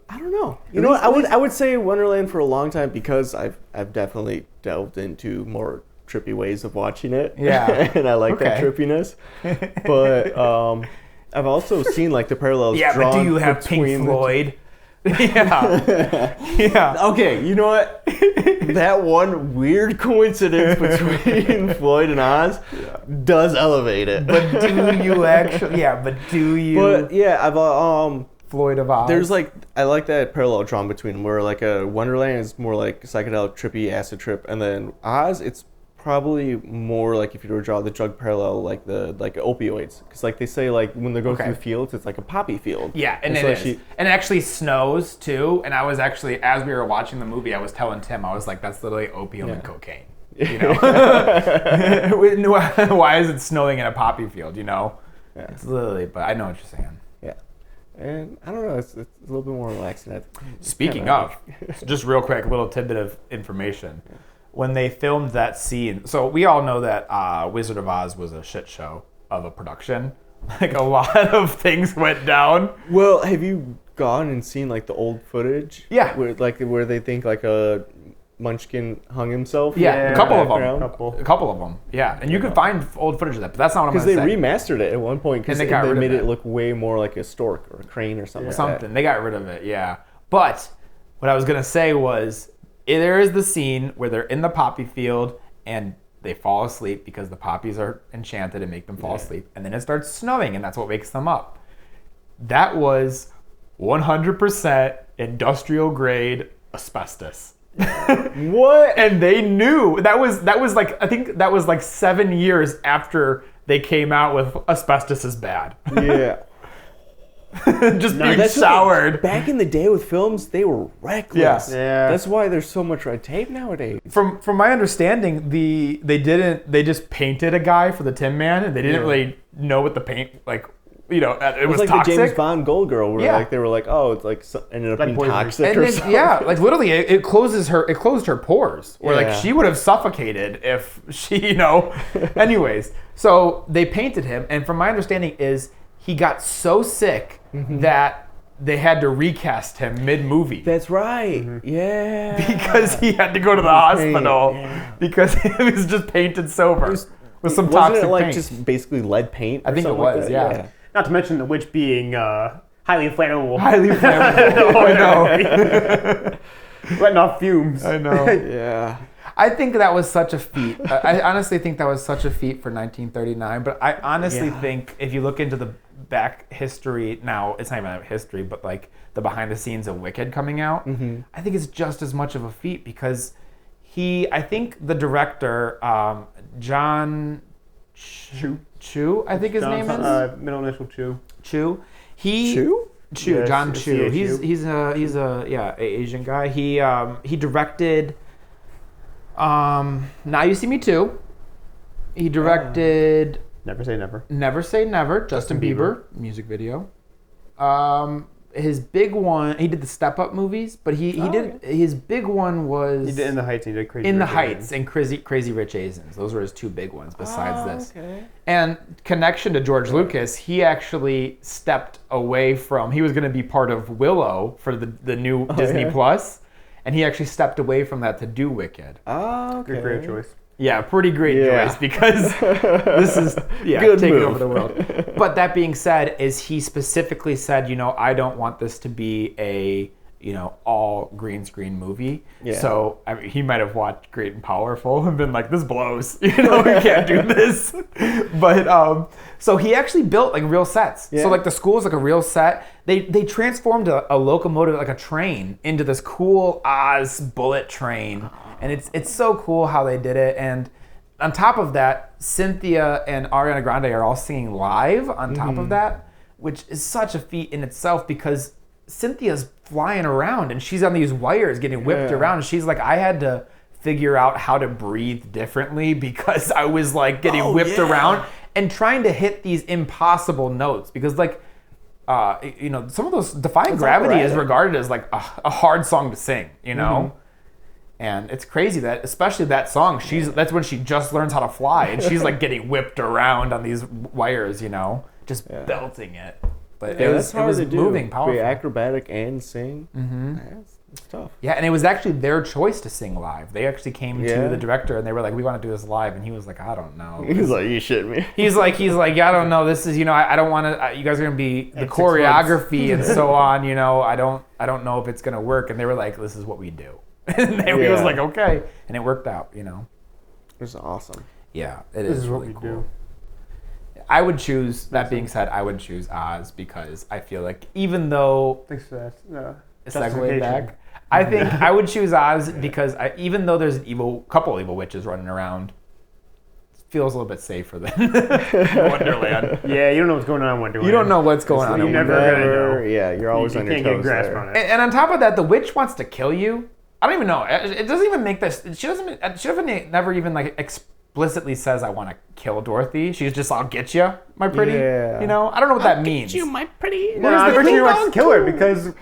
I don't know. You know what? I would say Wonderland for a long time because I've definitely delved into more trippy ways of watching it. Yeah. And I like that trippiness. But I've also seen the parallels drawn but do you have between Pink Floyd? Yeah. Yeah. Okay, you know what? That one weird coincidence between Floyd and Oz does elevate it. But do you actually? Yeah. But do you? But yeah, I've Floyd of Oz. there's like I like that parallel drawn between them, where like a Wonderland is more like psychedelic, trippy, acid trip, and then Oz, it's probably more like if you were to draw the drug parallel, like the opioids, because like they say like when they go through the fields, it's like a poppy field. Yeah, and so it is. And it actually snows too. And I was actually, as we were watching the movie, I was telling Tim, I was like, that's literally opium and cocaine. You know? Why is it snowing in a poppy field? You know? Yeah. It's literally. But I know what you're saying. Yeah. And I don't know, it's a little bit more relaxing. Speaking of, just real quick, a little tidbit of information. When they filmed that scene, so we all know that Wizard of Oz was a shit show of a production. Like a lot of things went down. Well, have you gone and seen like the old footage? Yeah. Where they think like a Munchkin hung himself? Yeah, a couple of them. Couple. A couple of them. Yeah, and you can find old footage of that, but that's not what I'm going to say. Because they remastered it at one point because And they they made rid of it it. look way more like a stork or a crane or something. Like that. They got rid of it, yeah. But what I was going to say was, there is the scene where they're in the poppy field and they fall asleep because the poppies are enchanted and make them fall asleep. And then it starts snowing and that's what wakes them up. That was 100% industrial grade asbestos. What? And they knew that was like, I think that was like 7 years after they came out with asbestos is bad. Yeah. Just being soured. Back in the day with films, they were reckless. Yeah. That's why there's so much red tape nowadays. From my understanding, they just painted a guy for the Tin Man, and they didn't really know what the paint, like, you know, it was like toxic. the James Bond Gold Girl, where Yeah. like they were like, oh, it's like ended up being poison. toxic And or then, something. yeah, like literally, it closed her pores. Or like Yeah. she would have suffocated if she, you know. Anyways, so they painted him, and from my understanding is he got so sick that they had to recast him mid-movie. That's right. Yeah. Because he had to go to the hospital because he was just painted sober with some Wasn't toxic it like paint. just basically lead paint? I think it something like was, that? yeah. Not to mention the witch being highly inflammable. Highly flammable. I know. Letting off fumes. I know. Yeah. I think that was such a feat. I honestly think that was such a feat for 1939. But I honestly think if you look into the back history now, it's not even history, but like the behind the scenes of Wicked coming out, I think it's just as much of a feat because I think the director, John Chu, I think his name is middle initial Chu. Chu. Chu? Chu, Yes, John it's Chu. C-H-U. He's a Asian guy. He directed Now You See Me Too. He directed Never Say Never. Never Say Never, Justin Bieber music video. His big one, he did the Step Up movies, but he did his big one was He did In the Heights and he did Crazy In the Rich Heights Asians. and Crazy Rich Asians. Those were his two big ones besides this. Okay. And connection to George Lucas, he actually stepped away from, he was going to be part of Willow for the new Disney Plus, and he actually stepped away from that to do Wicked. Oh, okay. Great choice. Yeah, pretty great choice because this is Good taking move. over the world. But that being said, is he specifically said, I don't want this to be a all green screen movie. Yeah. So he might have watched Great and Powerful and been like, this blows. We can't do this. But so he actually built like real sets. Yeah. So like the school is like a real set. They transformed a locomotive, like a train, into this cool Oz bullet train. And it's so cool how they did it. And on top of that, Cynthia and Ariana Grande are all singing live on top of that, which is such a feat in itself because Cynthia's flying around and she's on these wires getting whipped around. And she's like, I had to figure out how to breathe differently because I was like getting whipped around and trying to hit these impossible notes because like, some of those Defying Gravity is regarded as like a hard song to sing, And it's crazy that, especially that song, that's when she just learns how to fly, and she's like getting whipped around on these wires, just belting it. But it was to do. moving, powerful. Be acrobatic and sing. It's tough. Yeah, and it was actually their choice to sing live. They actually came Yeah. to the director and they were like, "We want to do this live," and he was like, "I don't know." He's like, you shitting me. He's like, yeah, I don't know. This is, I don't want to. You guys are gonna be the 6 choreography and so on. I don't know if it's gonna work. And they were like, "This is what we do." And he was like, "Okay," and it worked out. It was awesome. Yeah, it This is is what really we cool. do. I would choose. That being said, I would choose Oz because I feel like even though Thanks for that. segue Justification. back, I think I would choose Oz because even though there's couple evil witches running around, it feels a little bit safer than Wonderland. Yeah, you don't know what's going on in Wonderland. You don't know what's going on. You in never Wonderland. gonna know. Yeah, you're always You on your can't get a toes grasp there. on it. And on top of that, the witch wants to kill you. I don't even know. It doesn't even make this. She never even like explicitly says I want to kill Dorothy. She's just, "I'll get you, my pretty." Yeah. I don't know what that means. my pretty. No, Where's the the queen queen wants gone? to kill her because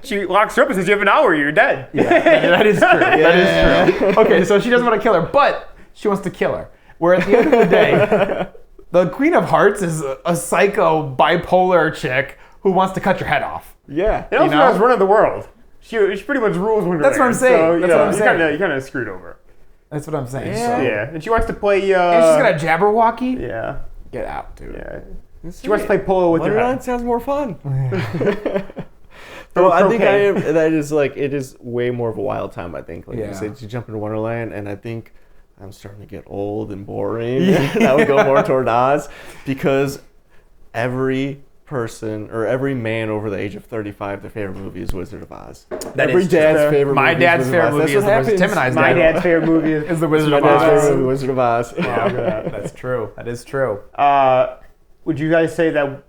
she locks her up and says, "You have an hour, you're dead." That is true. That is true. Okay, so she doesn't want to kill her, but she wants to kill her. Where at the end of the day, the Queen of Hearts is a psycho bipolar chick who wants to cut your head off. Yeah. And also know? has run of the world. She pretty much rules Wonderland. That's what I'm saying. So, That's what I'm saying. You're kind of screwed over. That's what I'm saying. Yeah. So. Yeah, and she wants to play. And she's got a Jabberwocky. Yeah, Get out, dude. yeah. She wants to play polo with her Wonderland head. sounds more fun. Throw Well, I think croquet. that is like, it is way more of a wild time, I think. Like Yeah. you said, you jump into Wonderland, and I think I'm starting to get old and boring. And I would go more toward Oz because every person or every man over the age of 35, their favorite movie is Wizard of Oz. That Every is dad's true. favorite My movie dad's is Wizard favorite of Oz. movie That's is what the Wizard. happens. Tim and I's My dad dad's favorite movie is is the Wizard My of dad's favorite Oz. movie, Wizard of Oz. That's true. That is true. Would you guys say that?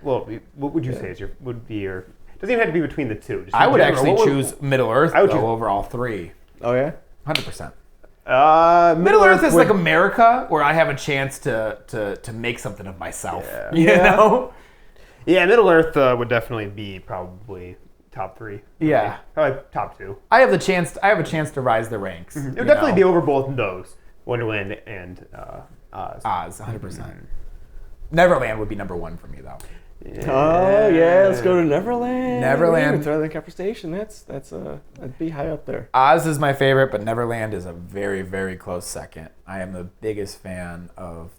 Well, what would you say is would be your? Doesn't even have to be between the two. Just I in would general, actually what would- choose Middle Earth I would though, choose- over all three. Oh, yeah? 100%. Middle Earth is would- like America, where I have a chance to make something of myself. Yeah. You know? Yeah, Middle Earth would definitely be probably top 3. Yeah. Probably top 2. I have a chance to rise the ranks. It would definitely be over both of those, Wonderland and Oz. Oz, 100%. Neverland would be number 1 for me, though. Oh, yeah, let's go to Neverland. Neverland. Throw the Capra Station. That'd be high up there. Oz is my favorite, but Neverland is a very, very close second. I am the biggest fan of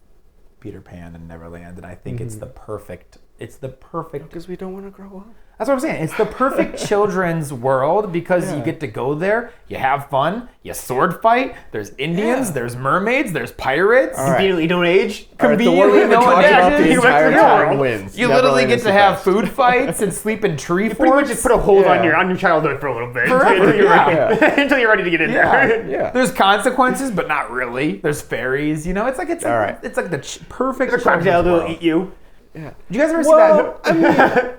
Peter Pan and Neverland, and I think it's the perfect. Because we don't want to grow up. That's what I'm saying. It's the perfect children's world because you get to go there, you have fun, you sword fight. There's Indians, there's mermaids, there's pirates. All right. Conveniently don't age. Conveniently All right, the one we've been no talking one about ages. the You went entire to the time world. wins. You literally Neverland get is to the have best. food fights and sleep in tree Pretty much forts. just put a hold on Yeah. your childhood for a little bit Forever, until you're yeah. ready, until you're ready to get in there. Yeah. There's consequences, but not really. There's fairies. It's like All right. it's like the perfect. The crocodile children's will world. eat you. Yeah. Did you guys ever see Well, that? I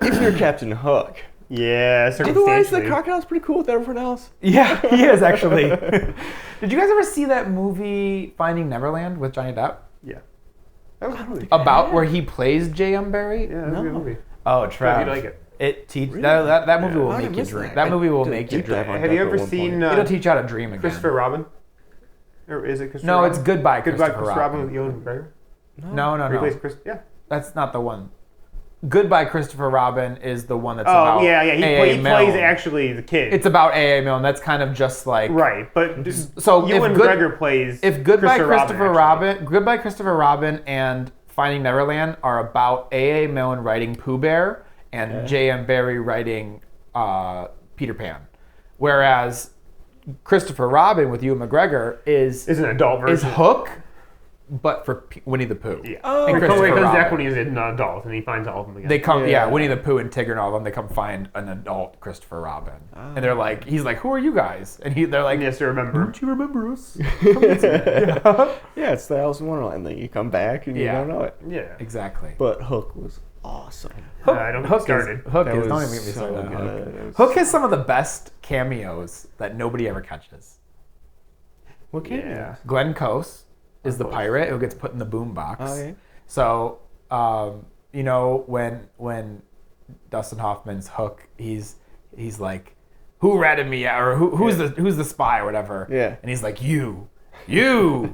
mean, if you're Captain Hook. Yeah, Otherwise, the circumstantially. crocodile's pretty cool with everyone else. Yeah, he is actually. Did you guys ever see that movie Finding Neverland with Johnny Depp? Yeah. That was a good movie. About where he plays J.M. Barrie? Yeah, that was a good No. movie. Oh, Trav. You'd like it. It that movie will How did I make you miss dream. that? That movie will I make you did deep dive dream. on Have you Depp at ever one seen point. It'll teach you how to dream again. Christopher Robin? Or is it Christopher No, Robin? it's Goodbye, Goodbye, Christopher Christopher Robin Robin. with Ewan McGregor? No. Where he plays Chris. Yeah. That's not the one. Goodbye, Christopher Robin is the one that's Oh, about yeah. He A.A. plays Milne. actually the kid. It's about A.A. Milne. That's kind of just like right, but So Ewan if Good- McGregor plays If Goodbye Christopher Robin, Goodbye Christopher Robin and Finding Neverland are about A.A. Milne writing Pooh Bear and J.M. Barrie writing Peter Pan. Whereas Christopher Robin with Ewan McGregor is an adult version. Hook, but for Winnie the Pooh. Yeah. Oh, And He Christopher comes back Robin. when he's an adult and he finds all of them again. They come, Yeah. Winnie the Pooh and Tigger and all of them. They come find an adult Christopher Robin, and they're like, he's like, "Who are you guys?" And they're like, he has to remember. "Don't you remember us?" Yeah, it's the Alice in Wonderland thing. You come back and you Yeah. don't know it. Yeah. Exactly. But Hook was awesome. I don't get started. Hook That is. Don't was even get me so started on Hook. good. It was- Hook has some of the best cameos that nobody ever catches. What came Yeah. Glenn Close is the Close. pirate who gets put in the boombox. Oh, yeah. So, when Dustin Hoffman's Hook, he's like, "Who ratted me out?" or who's the spy or whatever. Yeah. And he's like, "You," and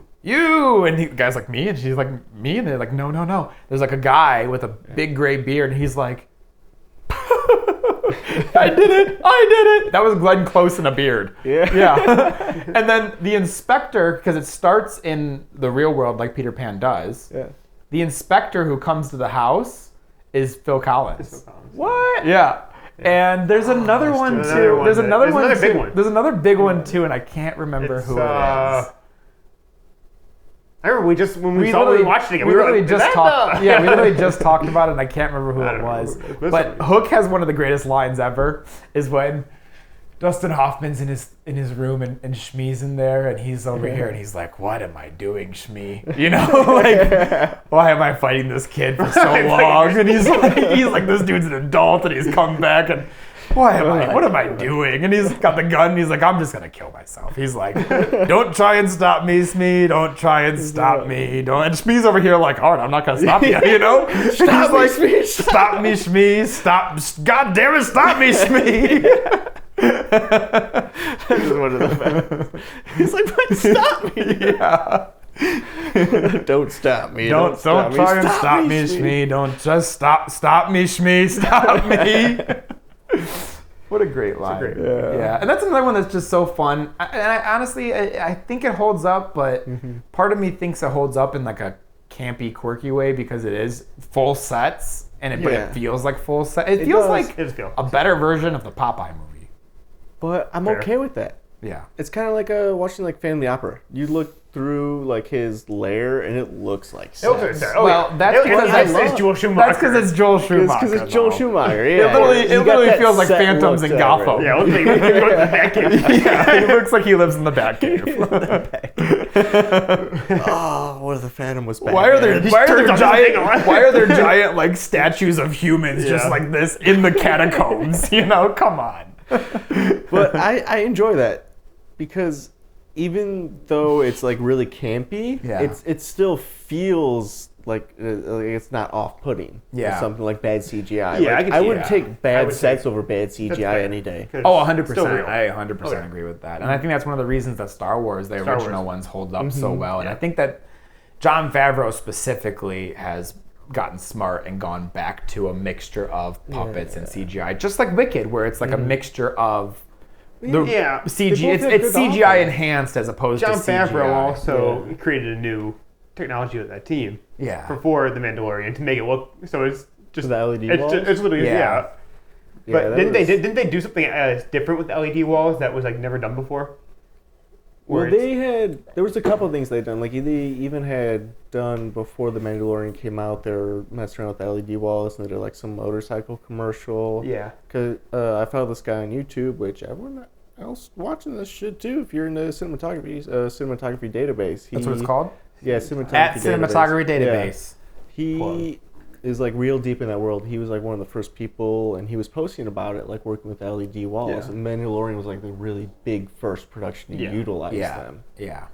the guy's like, "Me," and she's like, "Me," and they're like, "No." There's like a guy with a big gray beard, and he's like. I did it. That was Glenn Close in a beard. Yeah. And then the inspector, because it starts in the real world like Peter Pan does. Yeah. The inspector who comes to the house is Phil Collins. What? Yeah. And there's another one too. There's another big one. There's another big one too, and I can't remember who it is. I remember we literally watched it again. We literally just talked. that? Yeah, we literally just talked about it, and I can't remember who it was. But Hook has one of the greatest lines ever. Is when Dustin Hoffman's in his room and Shmee's in there, and he's over here, and he's like, "What am I doing, Shmee? You know, like, why am I fighting this kid for so long?" And he's like, "This dude's an adult, and he's come back, and what am I doing?" And he's got the gun, and he's like, "I'm just gonna kill myself." He's like, "Don't try and stop me, Shmee. Don't try and stop me. Don't." And Shmee's over here like, "All right, I'm not gonna stop you." You know? Stop me, like, Shmee. "Stop me, Shmee. Stop! God damn it, stop me, Shmee." That is one of the best. He's like, "But stop me!" Yeah. Don't stop me. Don't try and stop me, Shmee. Don't just stop me, Shmee. Stop me. What a great line. Yeah. And that's another one that's just so fun. I honestly, I think it holds up, but part of me thinks it holds up in like a campy, quirky way because it is full sets, but it feels like full set. It feels like a better version of the Popeye movie. But I'm okay with that. Yeah. It's kind of like watching like Family Opera. You look through like his lair and it looks like sets. Well, that's because it's Joel Schumacher. That's because it's Joel Schumacher. Because it's Joel Schumacher. Yeah. It literally feels like Phantoms in Gotham. Yeah, okay. Go to the Batcave. Yeah, he looks like he lives in the Batcave. Oh, what if the Phantom was back? Why are there giant like statues of humans just like this in the catacombs? You know, come on. But I enjoy that because even though it's like really campy, it still feels like it's not off-putting. Yeah. Something like bad CGI. Yeah, like, I would take bad sets over bad CGI any day. Oh, 100%. I 100% agree with that. And I think that's one of the reasons that Star Wars, the original ones, hold up so well. And I think that Jon Favreau specifically has gotten smart and gone back to a mixture of puppets and CGI, just like Wicked, where it's like a mixture of the CG. It's CGI enhanced as opposed to CGI. Jon Favreau also created a new technology with that team. For The Mandalorian to make it look so it's just the LED walls. It's literally But didn't they do something different with the LED walls that was like never done before? Well, there was a couple of things they'd done. Like they even had done before The Mandalorian came out, they were messing around with the LED walls and they did like some motorcycle commercial. Yeah. Because I found this guy on YouTube, which everyone else watching this shit too. If you're in the cinematography database, that's what it's called. Yeah, cinematography database. Yeah. He is like real deep in that world. He was like one of the first people, and he was posting about it, like working with LED walls. And Mandalorian was like the really big first production to utilize them. Yeah.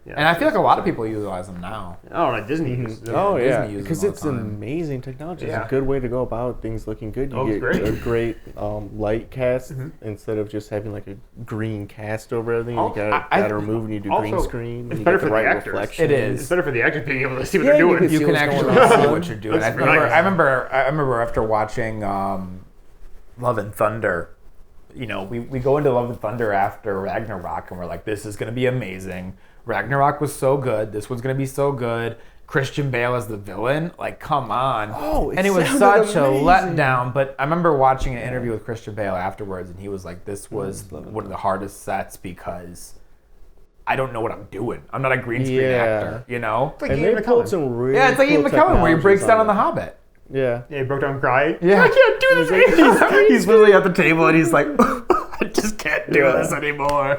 And I feel like a lot of people utilize them now. Oh, like Disney uses them. Oh, yeah. Disney Because it's an amazing technology. It's Yeah. a good way to go about things looking good. You get a great light cast instead of just having like a green cast over everything. You got to remove and you do green screen. It's you better get the for right the actors. reflection. It is. It's better for the actors being able to see what they're doing. You can actually see what you're doing. I remember after watching Love and Thunder, you know, we go into Love and Thunder after Ragnarok and we're like, this is going to be amazing. Ragnarok was so good. This one's going to be so good. Christian Bale as the villain. Like, come on. And it was such a letdown. But I remember watching an interview with Christian Bale afterwards, and he was like, this was one of the hardest sets because I don't know what I'm doing. I'm not a green screen actor, you know? And they pulled some really it's like Ian McKellen where he breaks down on The Hobbit. Yeah. Yeah, he broke down crying. Yeah. I can't do this. He's literally at the table, and he's like, I just can't do this anymore.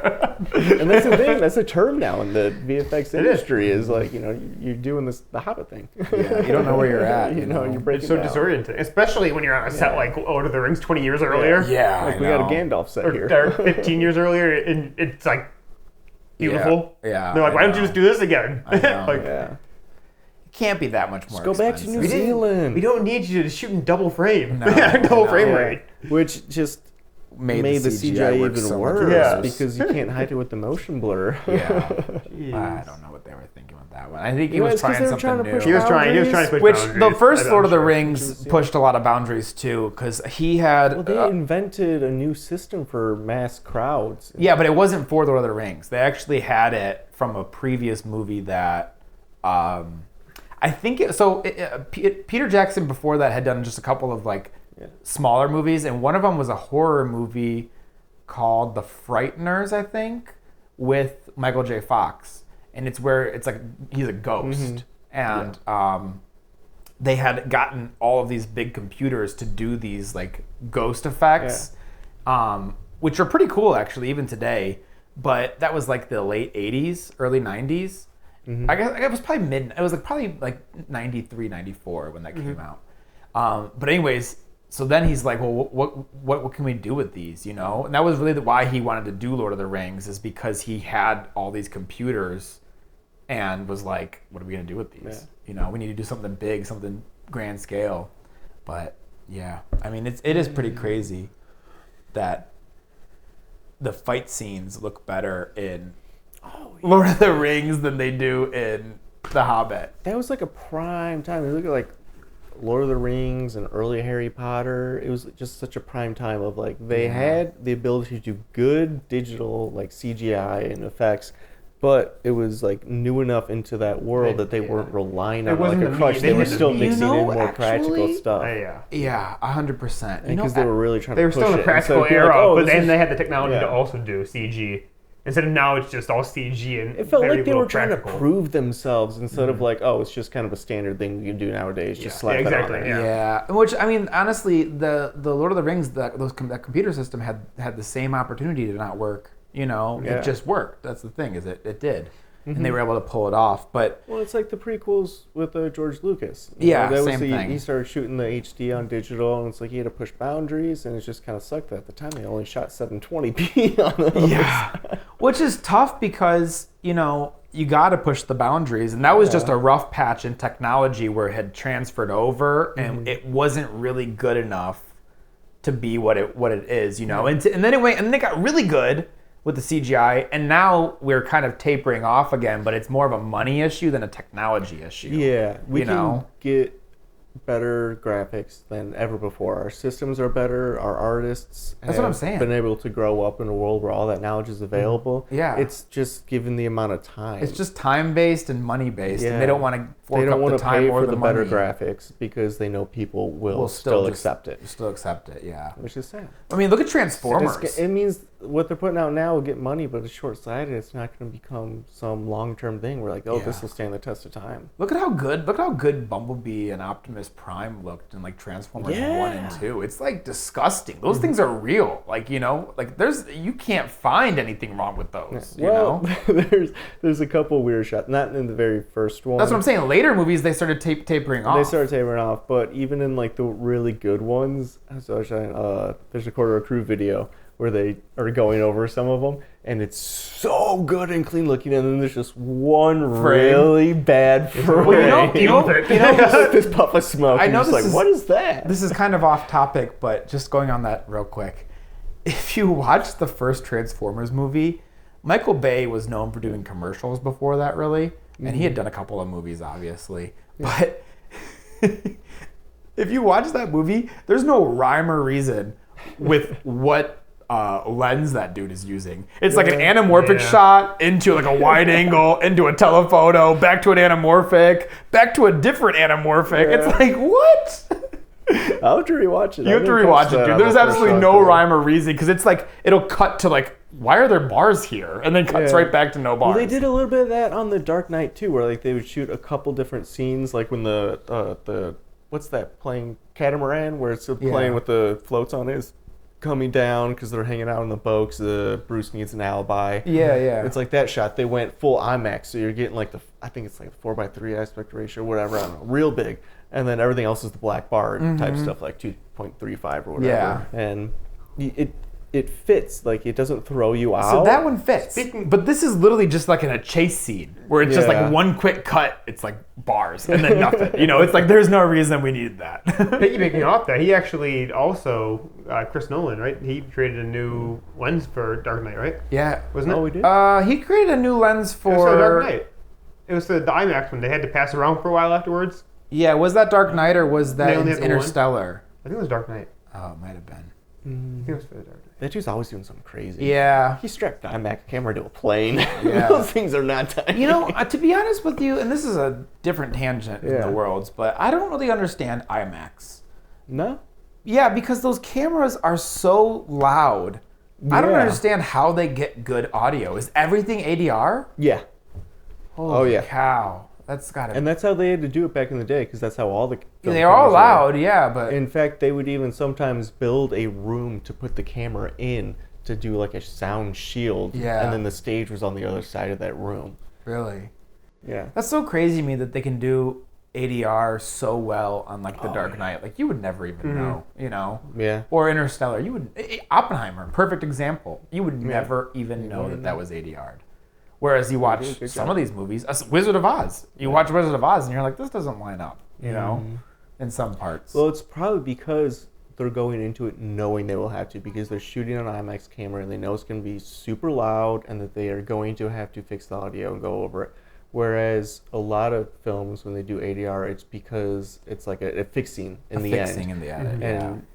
And that's the thing. That's a term now in the VFX industry. Is like, you know, you're doing the Hobbit thing. Yeah, you don't know where you're at. you know, you're breaking It's so down. disorienting, especially when you're on a set like Lord of the Rings 20 years earlier. Yeah, Like we got a Gandalf set here. Or 15 years earlier, and it's like beautiful. Yeah. They're like, why don't you just do this again? I know. Like, Yeah. Can't be that much more Go back to expensive. New Zealand. we don't need you to shoot in double frame. No, double no. frame Yeah. rate. Which just made the CGI work even so much worse Yeah. because you can't hide it with the motion blur. Yeah. Jeez. I don't know what they were thinking with that one. I think he Yeah, was it's 'cause trying they were something trying to new. push He was trying to push Which boundaries, the first I'm Lord of the sure. Rings pushed a lot of boundaries too, because he had. Well, they invented a new system for mass crowds. Yeah, but it wasn't for Lord of the Rings. They actually had it from a previous movie that. I think Peter Jackson before that had done just a couple of smaller movies, and one of them was a horror movie called The Frighteners, I think, with Michael J. Fox, and it's where it's like he's a ghost, and they had gotten all of these big computers to do these like ghost effects, which are pretty cool actually even today. But that was like the late '80s, early '90s. I guess it was probably it was probably 93, 94 when that came out. But anyways, so then he's like, well, what can we do with these, you know? And that was really why he wanted to do Lord of the Rings, is because he had all these computers and was like, what are we going to do with these? Yeah. You know, we need to do something big, something grand scale. But yeah, I mean, it is pretty crazy that the fight scenes look better in Lord of the Rings than they do in The Hobbit. That was like a prime time. You look at like Lord of the Rings and early Harry Potter. It was just such a prime time of like they had the ability to do good digital like CGI and effects, but it was like new enough into that world that they weren't relying on like a crutch. They were still mixing in more practical stuff. Yeah, 100%. Because they were really trying They to were push still in it. a practical Instead of being era, like, oh, but this then is- they had the technology to yeah. also do CG. Instead of now, it's just all CG and It felt very like they little were trying practical. to prove themselves instead of like, oh, it's just kind of a standard thing you do nowadays. Just slap it on exactly, there. Yeah, which I mean, honestly, the Lord of the Rings, that computer system had the same opportunity to not work. You know, Yeah. it just worked. That's the thing, is it did, and they were able to pull it off. But Well, it's like the prequels with George Lucas. Yeah, that same thing. He started shooting the HD on digital, and it's like he had to push boundaries, and it just kind of sucked that at the time they only shot 720p on those. yeah, which is tough because you got to push the boundaries, and that was just a rough patch in technology where it had transferred over, and it wasn't really good enough to be what it is, you know. And then it got really good with the CGI, and now we're kind of tapering off again, but it's more of a money issue than a technology issue. Yeah, we You can know? get better graphics than ever before. Our systems are better. Our artists That's what I'm saying. been able to grow up in a world where all that knowledge is available. Yeah. It's just given the amount of time. It's just time-based and money-based, Yeah. and they don't want to fork they don't up want the to time pay or for the the better money. graphics because they know people will We'll still just accept it, Still accept it, yeah. which is sad. I mean, look at Transformers. It means what they're putting out now will get money, but it's short-sighted. It's not going to become some long-term thing. We're like, oh, Yeah. this will stand the test of time. Look at how good Bumblebee and Optimus Prime looked in like Transformers 1 and 2. It's like disgusting. Those things are real. Like, you can't find anything wrong with those. You know? there's a couple weird shots. Not in the very first one. That's what I'm saying. Later movies they started tapering off. They started tapering off, but even in like the really good ones, so I was showing, there's a Quarter of Crew video where they are going over some of them, and it's so good and clean looking, and then there's just one really bad frame. Well, you know, Like this puff of smoke. I and know you're just this like, is- what is that? This is kind of off topic, but just going on that real quick. If you watch the first Transformers movie, Michael Bay was known for doing commercials before that, really. And he had done a couple of movies, obviously. But if you watch that movie, there's no rhyme or reason with what lens that dude is using. It's like an anamorphic shot into like a wide angle, into a telephoto, back to an anamorphic, back to a different anamorphic. Yeah. It's like, what? I'll have to rewatch it. You have to rewatch it, dude. There's absolutely no rhyme or reason because it's like it'll cut to like, why are there bars here? And then cuts Yeah. right back to no bars. Well, they did a little bit of that on The Dark Knight too, where like they would shoot a couple different scenes, like when the what's that playing catamaran, where it's playing with the floats on it, is coming down because they're hanging out on the boat. 'Cause Bruce needs an alibi. Yeah, yeah. It's like that shot. They went full IMAX, so you're getting like I think it's like 4:3 aspect ratio, whatever. I don't know, real big, and then everything else is the black bar type stuff, like 2.35 or whatever. Yeah. And it fits. Like, it doesn't throw you out. So that one fits. But this is literally just like in a chase scene where it's just Yeah. like one quick cut. It's like bars and then nothing. You know, it's like there's no reason we needed that. Piggybacking off that, he actually also, Chris Nolan, right? He created a new lens for Dark Knight, right? Yeah. Wasn't it? Oh, we did? He created a new lens It was for Dark for. Knight. It was the IMAX one. They had to pass around for a while afterwards. Yeah, was that Dark Knight or was They that only had the one? Interstellar? I think it was Dark Knight. Oh, it might have been. I think it was for the Dark Knight. That dude's always doing something crazy. Yeah. He strapped an IMAX camera to a plane. Yeah. Those things are not tiny. You know, to be honest with you, and this is a different tangent in Yeah. the worlds, but I don't really understand IMAX. No? Yeah, because those cameras are so loud. I don't Yeah. understand how they get good audio. Is everything ADR? Yeah. Holy yeah. cow. That's gotta And that's how they had to do it back in the day, because that's how all the film they're all cameras were. loud, yeah, but In fact, they would even sometimes build a room to put the camera in to do like a sound shield. Yeah. And then the stage was on the other side of that room. really. Yeah. That's so crazy to me that they can do ADR so well on like The Dark Knight. Like you would never even know, you know? Yeah. Or Interstellar. You would Oppenheimer, perfect example. You would never even know that was ADR'd. Whereas you watch good some job. of these movies, Wizard of Oz. You watch Wizard of Oz and you're like, this doesn't line up, you know, in some parts. Well, it's probably because they're going into it knowing they will have to, because they're shooting on an IMAX camera and they know it's going to be super loud and that they are going to have to fix the audio and go over it. Whereas a lot of films, when they do ADR, it's because it's like a fixing in the fixing end. in the edit, And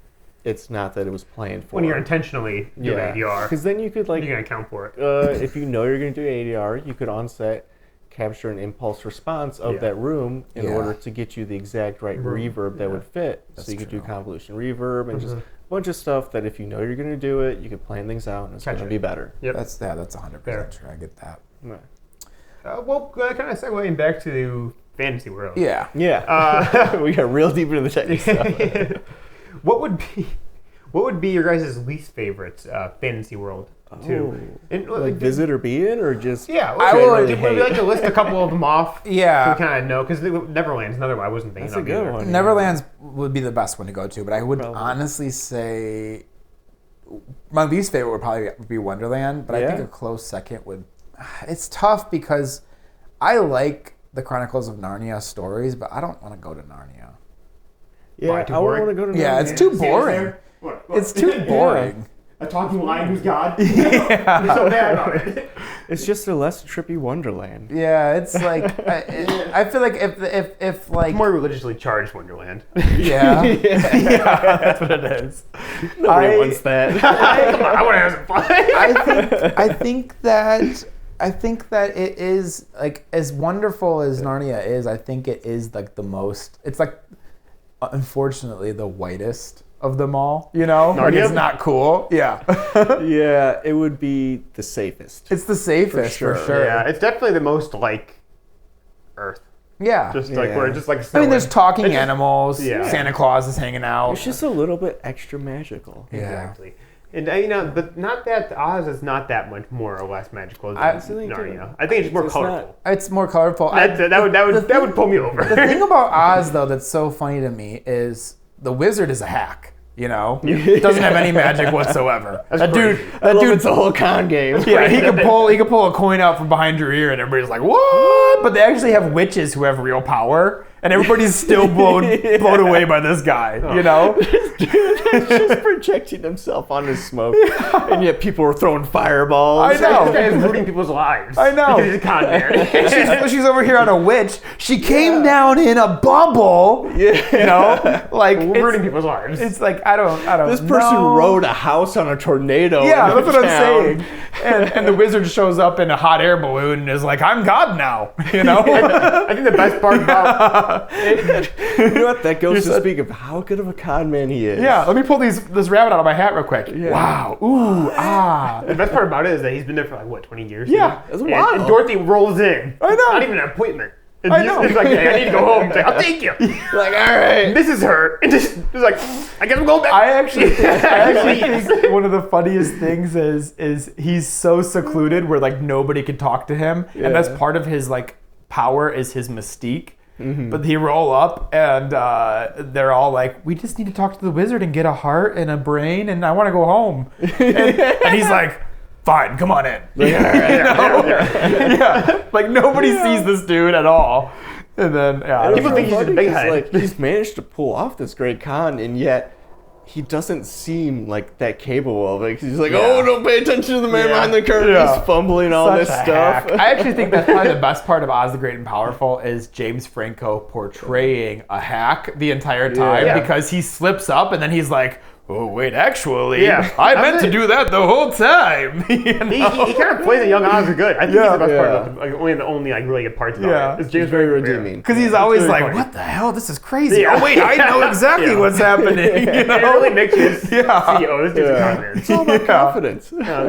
it's not that it was planned for. When you're intentionally doing ADR, Because then you could like, you're going to account for it. if you know you're going to do ADR, you could on set capture an impulse response of Yeah. that room in Yeah. order to get you the exact right reverb that would fit. That's So you could do true. convolution reverb and just a bunch of stuff that if you know you're going to do it, you could plan things out and it's going Gotcha. to be better. Yep. That's 100% Fair. true. I get that. Yeah. Well, kind of segueing back to fantasy world. Yeah. Yeah. We got real deep into the technical stuff. What would be your guys' least favorite fantasy world? Too. And, Like visit or be in, or just Yeah, I would would we like to list a couple of them off? Yeah. So we kind of know, because Neverland's another one I wasn't thinking That's a of good either. one. Neverland's would be the best one to go to, but I would Probably. honestly say my least favorite would probably be Wonderland, but I think Yeah. a close second would. It's tough because I like the Chronicles of Narnia stories, but I don't want to go to Narnia. yeah, Why, too I would boring? want to go to Yeah, Narnia. it's too boring. It's too boring. A talking lion who's God? Yeah. You're so bad about it. It's just a less trippy Wonderland. Yeah, it's like I feel like if like More religiously charged Wonderland. yeah, yeah, that's what it is. Nobody wants that. Come on, I want to have some fun. I think that it is like as wonderful as Narnia is. I think it is like the most. It's like unfortunately the whitest of them all. You know, like Narnia? it's not cool. Yeah, Yeah, it would be the safest. it's the safest for sure. sure. Yeah, it's definitely the most like Earth. Yeah. Just like Yeah. where it's just like I mean, there's snowing. talking It's just- animals. yeah. Santa Claus is hanging out. It's just a little bit extra magical. Yeah. Exactly. And but not that Oz is not that much more or less magical than I think Narnia. I think it's more it's colorful. It's more colorful. That would pull me over. The thing about Oz, though, that's so funny to me is the wizard is a hack. You know, he doesn't have any magic whatsoever. That dude, It's a whole con game. yeah, he could pull a coin out from behind your ear, and everybody's like, "What?" But they actually have witches who have real power, and everybody's still blown away by this guy. You know, He's just projecting himself on his smoke, and yet people were throwing fireballs. I know. This guy is ruining people's lives. I know. Because he's a con man. she's over here on a witch. She came down in a bubble. Yeah. You know, like ruining people's lives. it's like I don't. This person know. rode a house on a tornado. Yeah, in that's what I'm town. saying. And the wizard shows up in a hot air balloon and is like, "I'm God now." You know. I think the best part about You know what? That goes to speak of how good of a con man he is. Yeah, let me pull this rabbit out of my hat real quick. Wow. Ooh. Ah. the best part about it is that he's been there for like what 20 years. Yeah, now? that's And, wild. and Dorothy rolls in. I know. Not even an appointment. And I he's- know. He's like, hey, I need to go home. He's like, I'll take you. Like, all right. This is her. And just he's like, I guess I'm going back. I actually think one of the funniest things is he's so secluded where like nobody can talk to him, and that's part of his like power is his mystique. But he roll up and they're all like, we just need to talk to the wizard and get a heart and a brain and I want to go home. And he's like, fine, come on in. Yeah. Like nobody sees this dude at all. And then People think he's a big head. Like, he's managed to pull off this great con, and yet he doesn't seem like that capable of it. He's like, oh, don't pay attention to the man behind the curtain. Yeah. He's fumbling all Such this a stuff. hack. I actually think that's probably the best part of Oz the Great and Powerful is James Franco portraying a hack the entire time because he slips up and then he's like, oh, wait, actually, I meant to do that the whole time. You know? He kind of plays a young Oz good. I think he's the best part of it. Like, the only like really good parts about it. It's James very Franco. redeeming. Because he's always like, funny. what the hell? This is crazy. Yeah. Oh, wait, I know exactly what's happening. You know? It really makes you see, oh, this dude's a con man. It's all about confidence. No,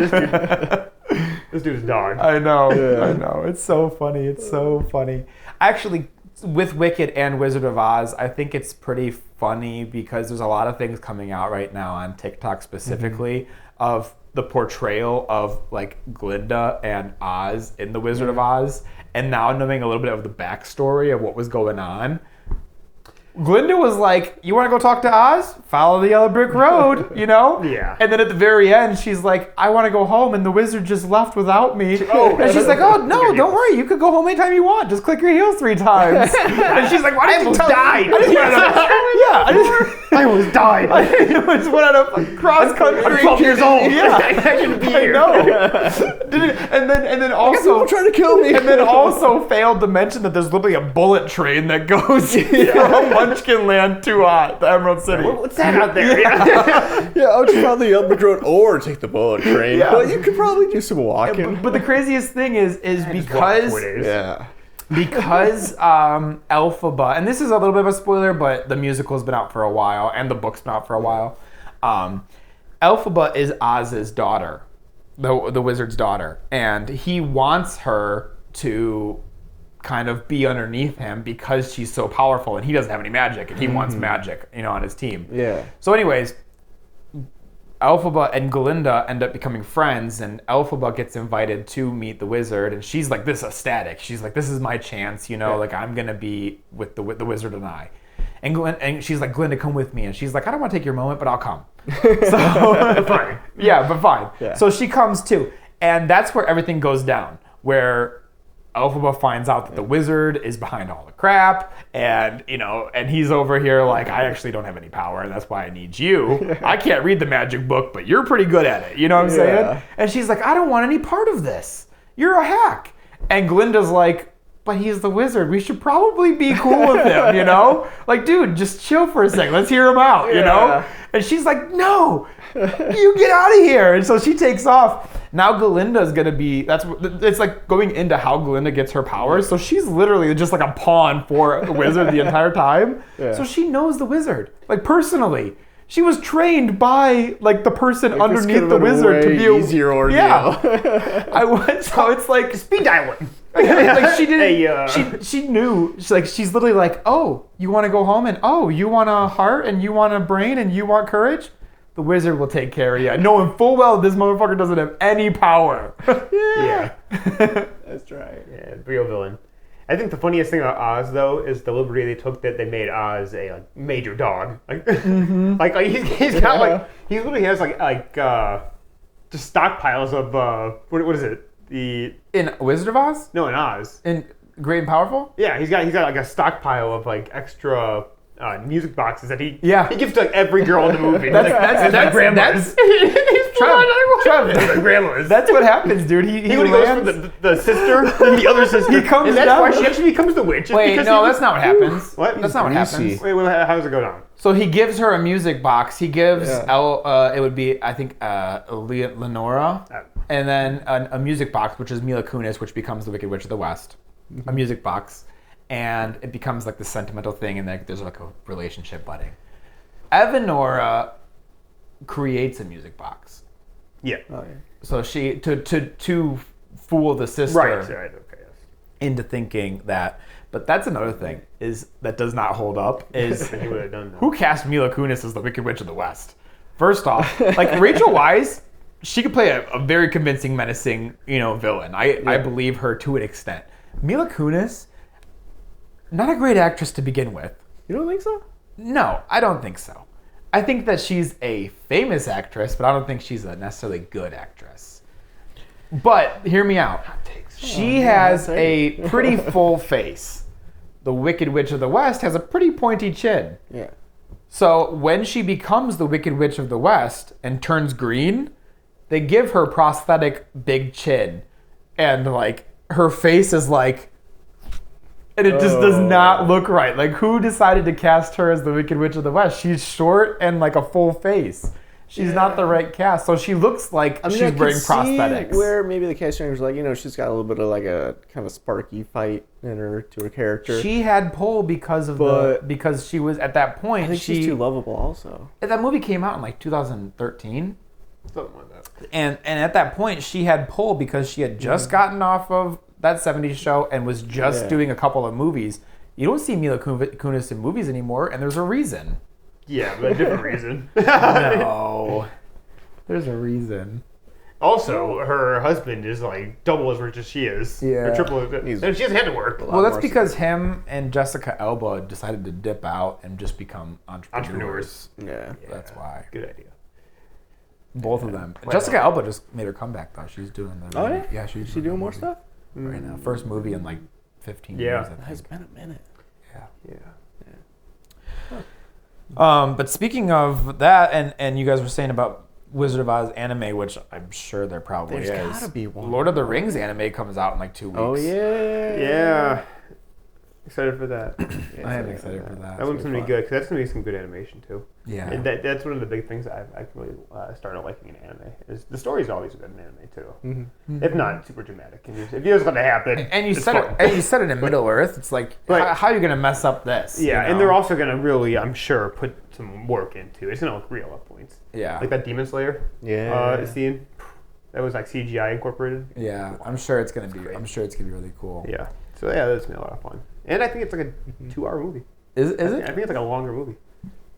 this dude's dog. I know. It's so funny. It's so funny. Actually, with Wicked and Wizard of Oz, I think it's pretty funny because there's a lot of things coming out right now on TikTok specifically of the portrayal of like Glinda and Oz in the Wizard of Oz, and now knowing a little bit of the backstory of what was going on. Glinda was like, you want to go talk to Oz? Follow the yellow brick road, you know? Yeah. And then at the very end, she's like, I want to go home, and the wizard just left without me. And she's like, oh, no, don't worry. You could go home anytime you want. Just click your heels 3 times. And she's like, why didn't you tell me? I almost died. I just went on a cross country. I'm 12 years old. Yeah. I shouldn't be I here. know. And then also People trying to kill me. and then also failed to mention that there's literally a bullet train that goes from Munchkin Land to the Emerald City. What's that out there? Yeah, I would just follow the upper road or take the bullet train. Yeah. But you could probably do some walking. But the craziest thing is because Elphaba, and this is a little bit of a spoiler, but the musical's been out for a while and the book's been out for a while. Elphaba is Oz's daughter, the wizard's daughter, and he wants her to kind of be underneath him because she's so powerful and he doesn't have any magic and he wants magic, on his team. Yeah. So anyways, Elphaba and Glinda end up becoming friends, and Elphaba gets invited to meet the wizard, and she's like this ecstatic. She's like, this is my chance, like I'm gonna be with the wizard and I. And she's like, Glinda, come with me. And she's like, I don't want to take your moment, but I'll come. So Fine. Yeah, but fine. Yeah. So she comes too. And that's where everything goes down, where Elphaba finds out that the wizard is behind all the crap, and and he's over here like, I actually don't have any power, and that's why I need you. I can't read the magic book, but you're pretty good at it. You know what I'm saying? And she's like, I don't want any part of this. You're a hack. And Glinda's like, but he's the wizard. We should probably be cool with him, Like, dude, just chill for a second. Let's hear him out, you know? And she's like, no, you get out of here. And so she takes off. Now Glinda's going to be, it's like going into how Glinda gets her powers. So she's literally just like a pawn for the wizard the entire time. Yeah. So she knows the wizard, like personally. She was trained by like the person underneath the wizard to be easier ordeal. Yeah. So it's like Speed dialing. like she didn't. She knew. She's literally like, oh, you want to go home, and oh, you want a heart, and you want a brain, and you want courage. The wizard will take care of you, knowing full well this motherfucker doesn't have any power. Yeah. That's right. Yeah, real villain. I think the funniest thing about Oz, though, is the liberty they took that they made Oz a major dog. Like, he's got he literally has just stockpiles of what is it? In Wizard of Oz? No, in Oz. In Great and Powerful? Yeah, he's got like a stockpile of like extra music boxes that he gives to like every girl in the movie. That's grandma's. Grandma's. That's what happens, dude. He goes for the sister and the other sister. He comes and that's down. why she actually becomes the witch. Wait, no, that's not what happens. What? That's not what happens. Wait, how does it go down? So he gives her a music box. He gives it would be, I think, Lenora, and then a music box, which is Mila Kunis, which becomes the Wicked Witch of the West. A music box. And it becomes like the sentimental thing, and there's like a relationship budding. Evanora creates a music box. Yeah. Oh, yeah. So she to fool the sister Right. Okay. Yes. into thinking that. But that's another thing is that does not hold up. Is He would have done that. who cast Mila Kunis as the Wicked Witch of the West? First off, like Rachel Weisz, she could play a very convincing, menacing, villain. I believe her to an extent. Mila Kunis, Not a great actress to begin with. You don't think so? No, I don't think so. I think that she's a famous actress, but I don't think she's a necessarily good actress. But hear me out. She has a pretty full face. The Wicked Witch of the West has a pretty pointy chin. Yeah. So when she becomes the Wicked Witch of the West and turns green, they give her prosthetic big chin. And like her face is like, and it just does not look right. Like, who decided to cast her as the Wicked Witch of the West? She's short and like a full face. She's not the right cast. So she looks like she's wearing prosthetics. Where maybe the casting was like, she's got a little bit of like a kind of sparky fight in her to her character. She had pull because of because she was at that point. I think she's too lovable also. That movie came out in like 2013. Something like that. And at that point, she had pull because she had just gotten off of that 70s show and was just doing a couple of movies. You don't see Mila Kunis in movies anymore, and there's a reason. Yeah, but a different reason. No. There's a reason. Also, her husband is like double as rich as she is. Yeah. Or triple as and she hasn't had to work. Well, that's because him and Jessica Alba decided to dip out and just become entrepreneurs. Yeah. That's why. Good idea. Both of them. Jessica Alba just made her comeback, though. She's doing the... Oh, yeah? Yeah, she's doing more stuff? right now. First movie in like 15 years, I think. It has been a minute. Yeah. Yeah. But speaking of that, and you guys were saying about Wizard of Oz anime, which I'm sure there probably is. There's gotta be one. Lord of the Rings anime comes out in like 2 weeks. Oh, yeah. Yeah. Excited for that. I am excited for that. That one's going to be good, because that's going to be some good animation, too. Yeah. And that's one of the big things I really started liking in anime. Is the story's always good in anime, too. Mm-hmm. If not, super dramatic. And if you know what's going to happen, And you it's said fun. it. And you said it in Middle Earth. It's like, Right. how are you gonna mess up this? Yeah, you know? and they're also going to really, I'm sure, put some work into it. It's going to look real at points. Yeah. Like that Demon Slayer scene. That was like CGI incorporated. Yeah, I'm sure it's gonna be. I'm sure it's gonna be really cool. Yeah. So yeah, that's gonna be a lot of fun. And I think it's like a 2-hour movie. Is I it? think it's like a longer movie.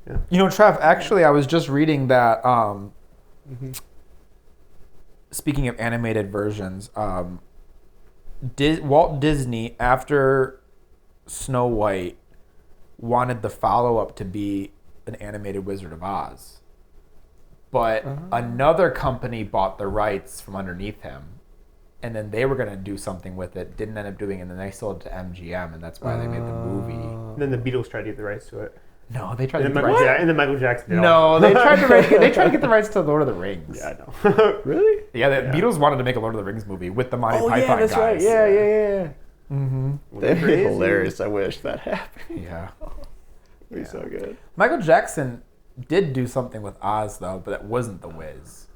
Yeah. You know, Trev. Actually, I was just reading that. Speaking of animated versions, Walt Disney, after Snow White, wanted the follow-up to be an animated Wizard of Oz. But another company bought the rights from underneath him, and then they were going to do something with it, didn't end up doing it, and then they sold it to MGM, and that's why they made the movie. And then the Beatles tried to get the rights to it. No, they tried to And get then the rights. and then Michael Jackson did No, they tried to get the rights to Lord of the Rings. Yeah, I know. Really? Yeah, the Beatles wanted to make a Lord of the Rings movie with the Monty Oh, Python yeah, that's guys. right. Yeah. Mm-hmm. That'd be Crazy. hilarious. I wish that happened. Yeah. It'd be so good. Michael Jackson did do something with Oz though, but that wasn't the Wiz.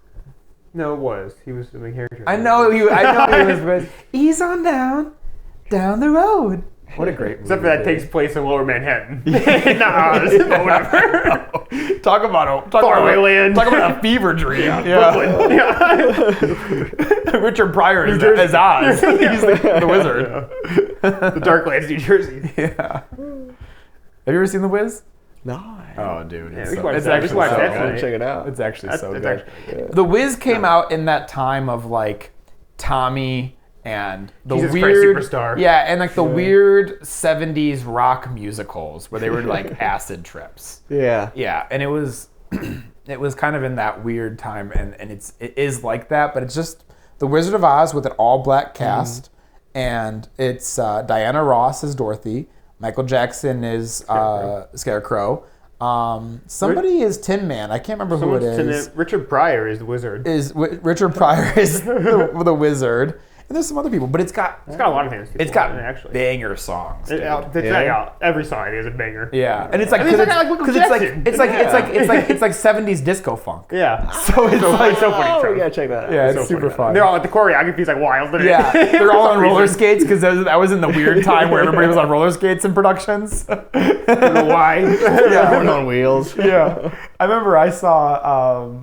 No, it was. He was the main character. I know he was Wiz. Ease on down the road. What a great movie. Except for that takes place in Lower Manhattan. Not Oz, but whatever. Talk about Faraway land. Talk about a fever dream. Brooklyn. Yeah. Richard Pryor is Oz. He's the wizard. The Darklands, New Jersey. Yeah. Have you ever seen The Wiz? No. Oh, dude, Yeah, it's, we so, should watch it's that. We actually should watch so that good. tonight. Check it out. It's actually so That's good. actually good. The Wiz came out in that time of like Tommy and the Jesus Christ weird Superstar. Yeah, and like the weird 70s rock musicals where they were like acid trips. Yeah. Yeah, and it was it was kind of in that weird time, and it is like that, but it's just The Wizard of Oz with an all black cast, and it's Diana Ross as Dorothy, Michael Jackson is Scarecrow. Somebody is Tin Man. I can't remember who it is. Richard Pryor is the wizard. Richard Pryor is the wizard. And there's some other people, but it's got It's got a lot of famous people. it's got in it, actually. banger songs. Dude. Every song I think is a banger. Yeah, and it's like I mean, it's like Michael Jackson. it's like 70s disco funk. Yeah. So it's like so funny. Oh, Trevor. we gotta check that out. Yeah, So it's super funny. fun. They're all like the choreography's like wild. Isn't it? Yeah, they're all For on some roller reason. skates because that was in the weird time where everybody was on roller skates in productions. I don't know why. Going on wheels. Yeah, I remember I saw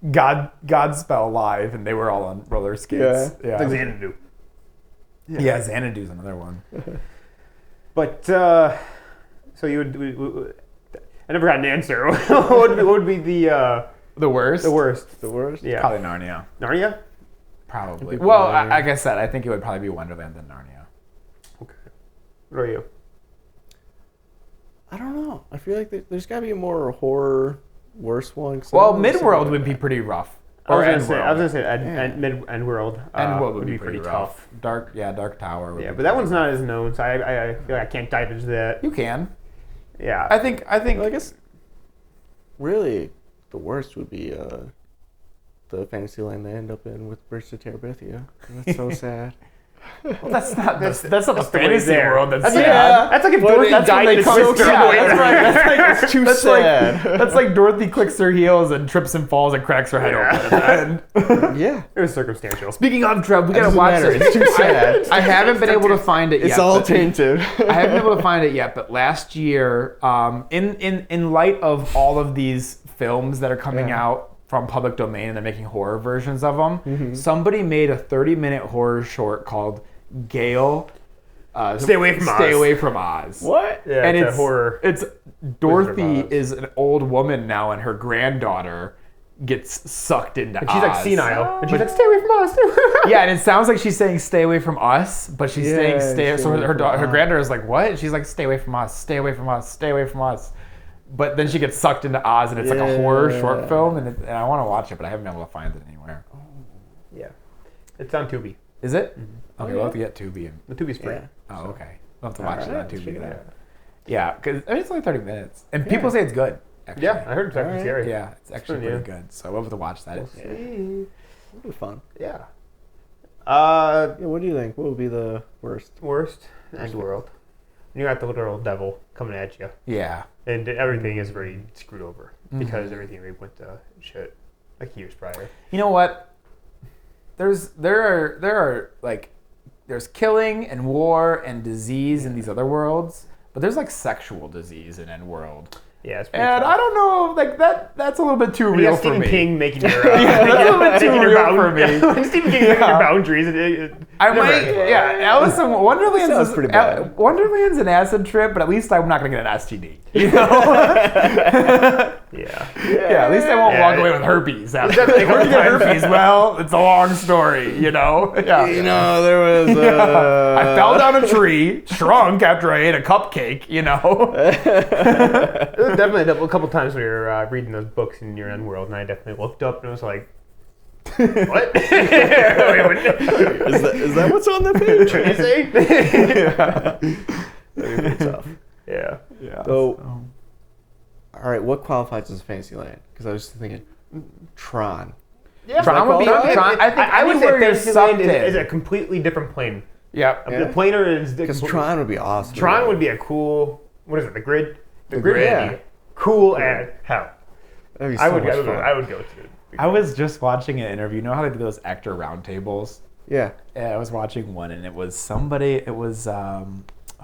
Godspell live, and they were all on roller skates. It's like Xanadu. Yeah, Xanadu's another one. But so you would. I never got an answer. what would be the worst? the worst? The worst? Yeah. Probably Narnia. Narnia. Probably. It'd be Well, Wonderland. like I said, I think it would probably be Wonderland than Narnia. Okay. What are you? I don't know. I feel like there's got to be a more horror, worse one. Well, Midworld would be pretty rough. I was Endworld. gonna say Endworld. Endworld would be pretty rough. tough. Dark Tower. Would Yeah, be but that pretty one's not as known, so I feel like I can't dive into that. You can. Yeah. I think. Well, I guess really the worst would be the fantasy land they end up in with Bridge to Terabithia. That's so sad. Well, that's not the the way fantasy there. world. That's That's sad. That's like if But Dorothy that's died when in they the come- sister. yeah, that's right. That's like too that's sad. Like, that's like Dorothy clicks her heels and trips and falls and cracks her head open at the end. Yeah. It was circumstantial. Speaking of Trev, we gotta doesn't watch matter. it. It's too sad. I haven't been able to find it yet. It's all but- tainted. I haven't been able to find it yet, but last year, in light of all of these films that are coming Yeah. out from public domain and they're making horror versions of them, somebody made a 30-minute horror short called Gale. Stay away from Oz. Stay away from Oz. What? Yeah, And it's a horror. It's Wizard Dorothy of Oz. is an old woman now, and her granddaughter gets sucked into And she's like Oz. senile. And she's like, stay away from us. Yeah, and it sounds like she's saying "stay away from us," but she's saying Yeah, "stay." stay So away her from her us. granddaughter is like, "What?" And she's like, "Stay away from us. Stay away from us. Stay away from us." But then she gets sucked into Oz, and it's like a horror short Yeah. film, and I want to watch it, but I haven't been able to find it anywhere. Yeah. It's on Tubi. Is it? Okay, yeah. we'll have to get Tubi. And, The Tubi's free. Yeah. oh, okay. We'll have to watch it on Alright, Tubi check it then. out. Yeah, because it's only 30 minutes, and people say it's good. Actually. Yeah, I heard it's actually Alright. scary. Yeah, it's actually Yeah. pretty good. So we'll have to watch that. We'll see. It'll be fun. Yeah. Yeah, what do you think? What would be the worst? Worst Endworld. You got the literal devil coming at you, Yeah. and everything is very screwed over because everything really went to shit like years prior. You know what? There are like there's killing and war and disease in these other worlds, but there's like sexual disease in Endworld. Yeah, it's pretty And tough. I don't know, like that's a little bit too You real got for Stephen me. King making your Yeah, that's a little bit too making your real for me. Stephen King making your boundaries. I might, yeah. Alice in Wonderland's Sounds pretty bad. Wonderland's an acid trip, but at least I'm not gonna get an STD. You know? Yeah. Yeah, at least I won't Yeah. walk away with herpes. After. definitely Where you get comes herpes? Well, it's a long story, you know. Yeah. You know, there was. I fell down a tree, shrunk after I ate a cupcake. You know. There was definitely a couple times when you were reading those books in your Endworld, and I definitely looked up and was like, "What? Wait, Is that what's on the page? what did you say?" That'd be tough. Yeah. Yeah. So, all right, what qualifies as Fantasyland? Because I was thinking Tron. Yeah, Tron would be. qualify? Tron, I think I would say anywhere you're Fantasyland sucked is in. a completely different plane. Yeah. Yeah. The planer is Because Tron would be awesome. Tron would be a cool. What is it? The grid. The grid. Grid, would be cool as hell. That'd be so I would much go. fun. I would go to it. I was just watching an interview. You know how they do those actor roundtables? Yeah. Yeah, I was watching one, and it was somebody. It was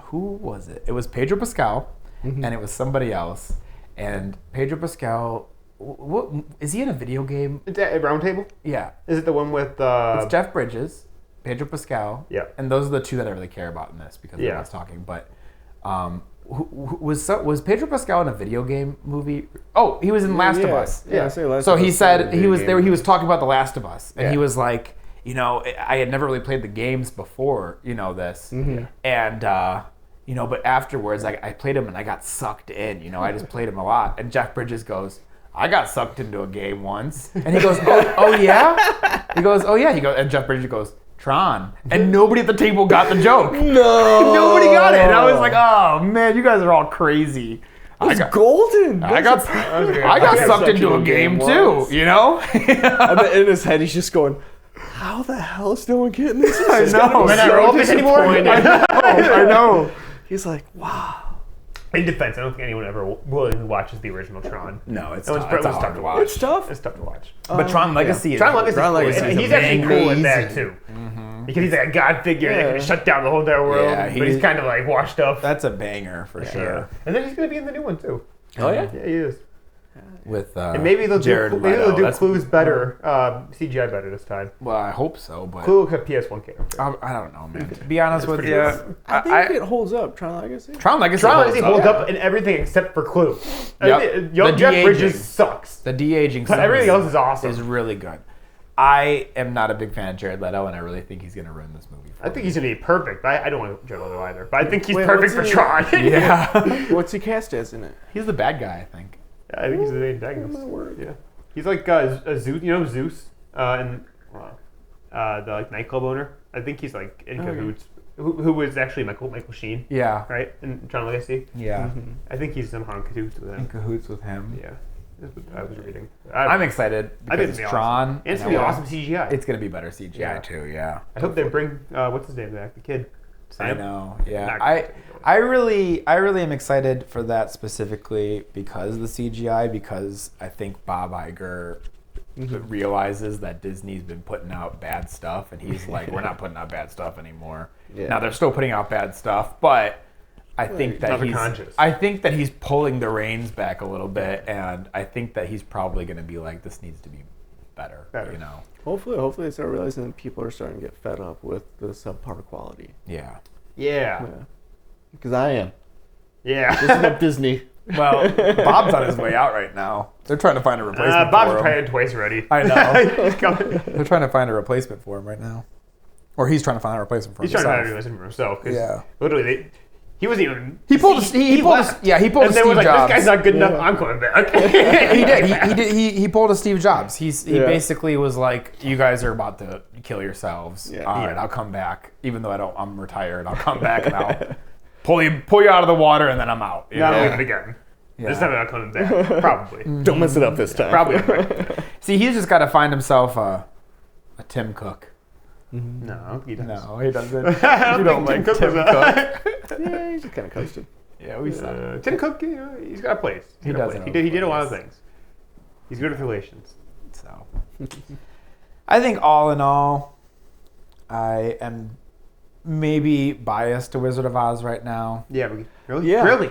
who was it? It was Pedro Pascal, and it was somebody else. And Pedro Pascal, what is he in a video game? Is that a round table? Yeah, Is it the one with? it's Jeff Bridges, Pedro Pascal. Yeah. and those are the two that I really care about in this because Yeah. I was talking. But was Pedro Pascal in a video game movie? Oh, he was in Last of Us. Yeah. Say Last So of he Us said is a he video was game. there. He was talking about The Last of Us, and he Yeah. was like, you know, I had never really played the games before, you know, this, and you know, but afterwards, I played them and I got sucked in. You know, I just played them a lot. And Jeff Bridges goes, I got sucked into a game once, and he goes, oh yeah. He goes, oh yeah. He goes, and Jeff Bridges goes, Tron, and nobody at the table got the joke. No. Nobody got it. And I was like, oh man, you guys are all crazy. It's golden. I got sucked into a game too, once. you know? I bet in his head he's just going, how the hell is no one getting this? I know. We're not relevant anymore. I know. He's like, wow. In defense, I don't think anyone ever willingly watches the original Tron. No, it's That one's tough. pr- It's was hard to watch. It's tough. It's tough to watch. But Tron Legacy is Tron Legacy, Tron is Legacy cool. is And he's actually cool at that amazing. too, because he's like a god figure that Yeah. can shut down the whole entire world. Yeah, but he's he's- kind of like washed up. That's a banger for sure. And then he's gonna be in the new one too. Oh yeah. Yeah, he is. With And maybe they'll Jared do maybe Leto. they'll do That's- Clues better, CGI better this time. Well, I hope so, but Clue has PS1 camera. I don't know, man. To be honest with pretty you, good. I think it holds up. Tron Legacy. Tron Legacy Tron holds Legacy up. holds up in everything except for Clue. Yep. Young The Jeff de-aging. Bridges sucks. The de-aging But stuff everything else is awesome. is really good. I am not a big fan of Jared Leto, and I really think he's going to ruin this movie. I think he's gonna be perfect. But I don't want Jared Leto either. But I think he's Wait, perfect what's for he- Tron. Yeah. What's he cast as in it? He's the bad guy, I think. I think he's the antagonist. Oh, my word. Yeah, he's like a Zeus. You know Zeus, and the like nightclub owner. I think he's like in Okay. cahoots. Who was actually Michael Sheen, Yeah. right? In Tron Legacy. Yeah. I think he's somehow in cahoots with In him. cahoots with him. Yeah, that's what I was reading. I'm excited I because think it's Tron. Awesome. And it's gonna be awesome CGI. It's going to be better CGI Yeah. too, yeah. I hope they bring what's his name back, the kid. I Sam? know. Yeah. Not I really am excited for that specifically because of the CGI, because I think Bob Iger realizes that Disney's been putting out bad stuff, and he's like, we're not putting out bad stuff anymore. Yeah. Now they're still putting out bad stuff, but I think that Another he's conscious. I think that he's pulling the reins back a little bit, and I think that he's probably going to be like, this needs to be better. You know. Hopefully they start realizing that people are starting to get fed up with the subpar quality. Yeah. Yeah. Because I am. Yeah. Listen up, Disney. Well, Bob's on his way out right now. They're trying to find a replacement Bob's for him. tried it twice already. I know. He's coming. They're trying to find a replacement for him right now. Or he's trying to find a replacement for He's trying to himself. find a reason for himself. 'Cause Yeah. Literally, he wasn't even. He pulled a, he pulled a, left. yeah, he pulled a And then Steve was like, Jobs. this guy's not good enough. I'm coming back. He did. He pulled a Steve Jobs. He Yeah. basically was like, you guys are about to kill yourselves. Yeah. All right, Yeah. I'll come back. Even though I'm retired, I'll come back and I'll pull you out of the water, and then I'm out. You Not know? leaving again. Yeah. This time I'm not coming back. Probably. Don't mess it up this time. Probably. Right. See, he's just got to find himself a Tim Cook. No, he doesn't. No, he doesn't. I You don't don't think like Tim Cook was Cook. Yeah, he's just kind of coasted. Yeah, we saw. Tim Cook, you know, he's got a place. He got a does place. have He a did a lot of place. things. He's good with relations. So, I think all in all, I am maybe biased to Wizard of Oz right now. Yeah, really? Yeah. Really?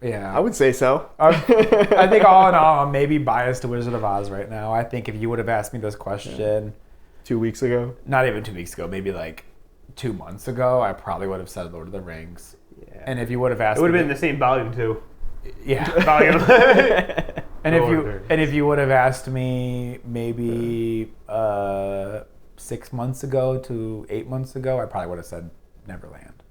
I Yeah. would say so. I think all in all, I'm maybe biased to Wizard of Oz right now. I think if you would have asked me this question, 2 weeks ago. not even 2 weeks ago, maybe like 2 months ago, I probably would have said Lord of the Rings. Yeah. And if you would have asked It would have me, been the same volume too. yeah. Volume. And Lord. if you would have asked me maybe 6 months ago to 8 months ago, I probably would have said Neverland.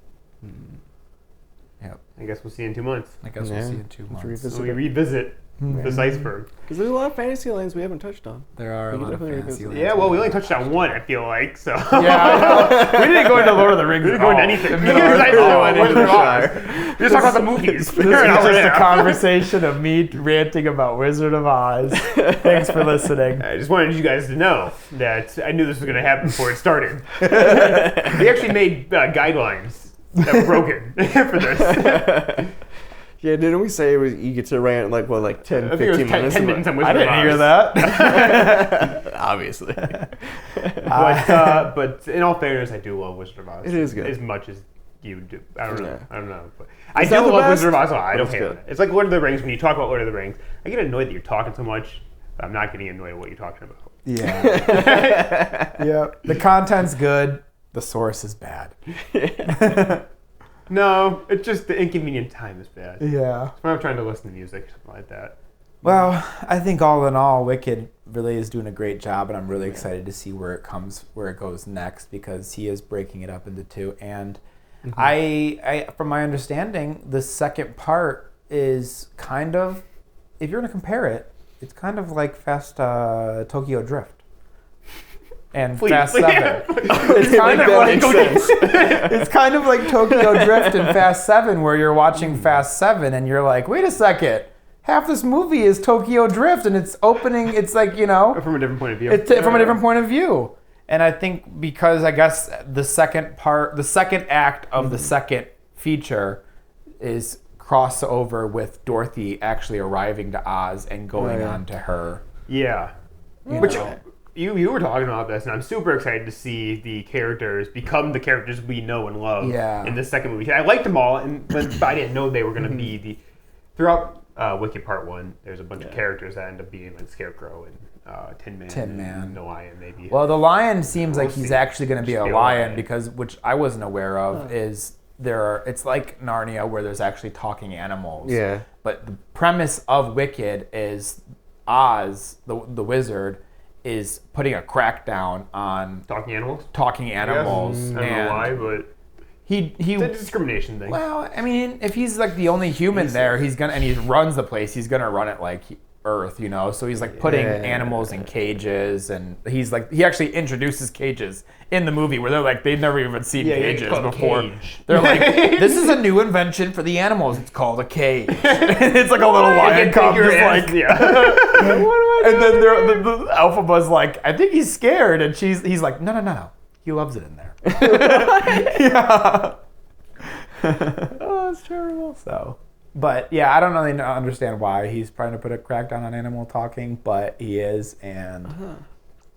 Yep. I guess we'll see in 2 months. I guess we'll see in 2 Let's months. revisit So we it. revisit this iceberg. Because there's a lot of fantasy lands we haven't touched on. There are a We lot of definitely fantasy revisit. lands. Yeah, well, we only touched on one, I feel like, so. Yeah, I know. We didn't go into Lord of the Rings. We didn't go into anything. We No, just no, went into the Oz. We just talked about the movies. This was just a conversation of me ranting about Wizard of Oz. Thanks for listening. I just wanted you guys to know that I knew this was going to happen before it started. We actually made guidelines that were broken for this. Yeah, didn't we say you get to rant like 10, I think it was 15 minutes? 10 minutes on Wizard I of didn't Oz. hear that. Obviously. But in all fairness, I do love Wizard of Oz. It is good. As much as you do. I don't know. Yeah. I don't know. But I It's do not the love best, Wizard of Oz. I but don't it's hate on good. it. It's like Lord of the Rings. When you talk about Lord of the Rings, I get annoyed that you're talking so much, but I'm not getting annoyed at what you're talking about. Yeah. Yeah. The content's good. The source is bad. No, it's just the inconvenient time is bad. Yeah. When I'm trying to listen to music or something like that. Well, I think all in all, Wicked really is doing a great job, and I'm really excited to see where it goes next, because he is breaking it up into two. And I, from my understanding, the second part is kind of, if you're going to compare it, it's kind of like Tokyo Drift. And Please, Fast please. 7. It's kind of that like makes sense. it's kind of like Tokyo Drift and Fast 7, where you're watching Fast 7 and you're like, wait a second, half this movie is Tokyo Drift, and it's opening. It's like, From a different point of view. it's from a different point of view. And I think because I guess the second act of the second feature is crossover with Dorothy actually arriving to Oz and going on to her. Yeah. Which you were talking about this, and I'm super excited to see the characters become the characters we know and love in the second movie. I liked them all, but I didn't know they were going to be the... Throughout Wicked Part 1, there's a bunch of characters that end up being like Scarecrow and Tin Man. And the Lion, maybe. Well, the lion seems like he's see. actually going to be a Just be a lion, lion. because, which I wasn't aware of, is it's like Narnia, where there's actually talking animals. Yeah. But the premise of Wicked is Oz, the wizard, is putting a crackdown on Talking animals. talking animals. I don't know why, but He it's a discrimination thing. well, I mean, if he's like the only human there, he's gonna and he runs the place. He's gonna run it like Earth, you know. So he's like putting animals in cages, and he's like he actually introduces cages in the movie where they're like they've never even seen cages before. Cage. They're like, this is a new invention for the animals. It's called a cage. It's like a little lion cub, just like and then the Elphaba's like, I think he's scared, and he's like, no, he loves it in there. Yeah. Oh, it's terrible. So, but yeah, I don't really understand why he's trying to put a crackdown on animal talking, but he is, and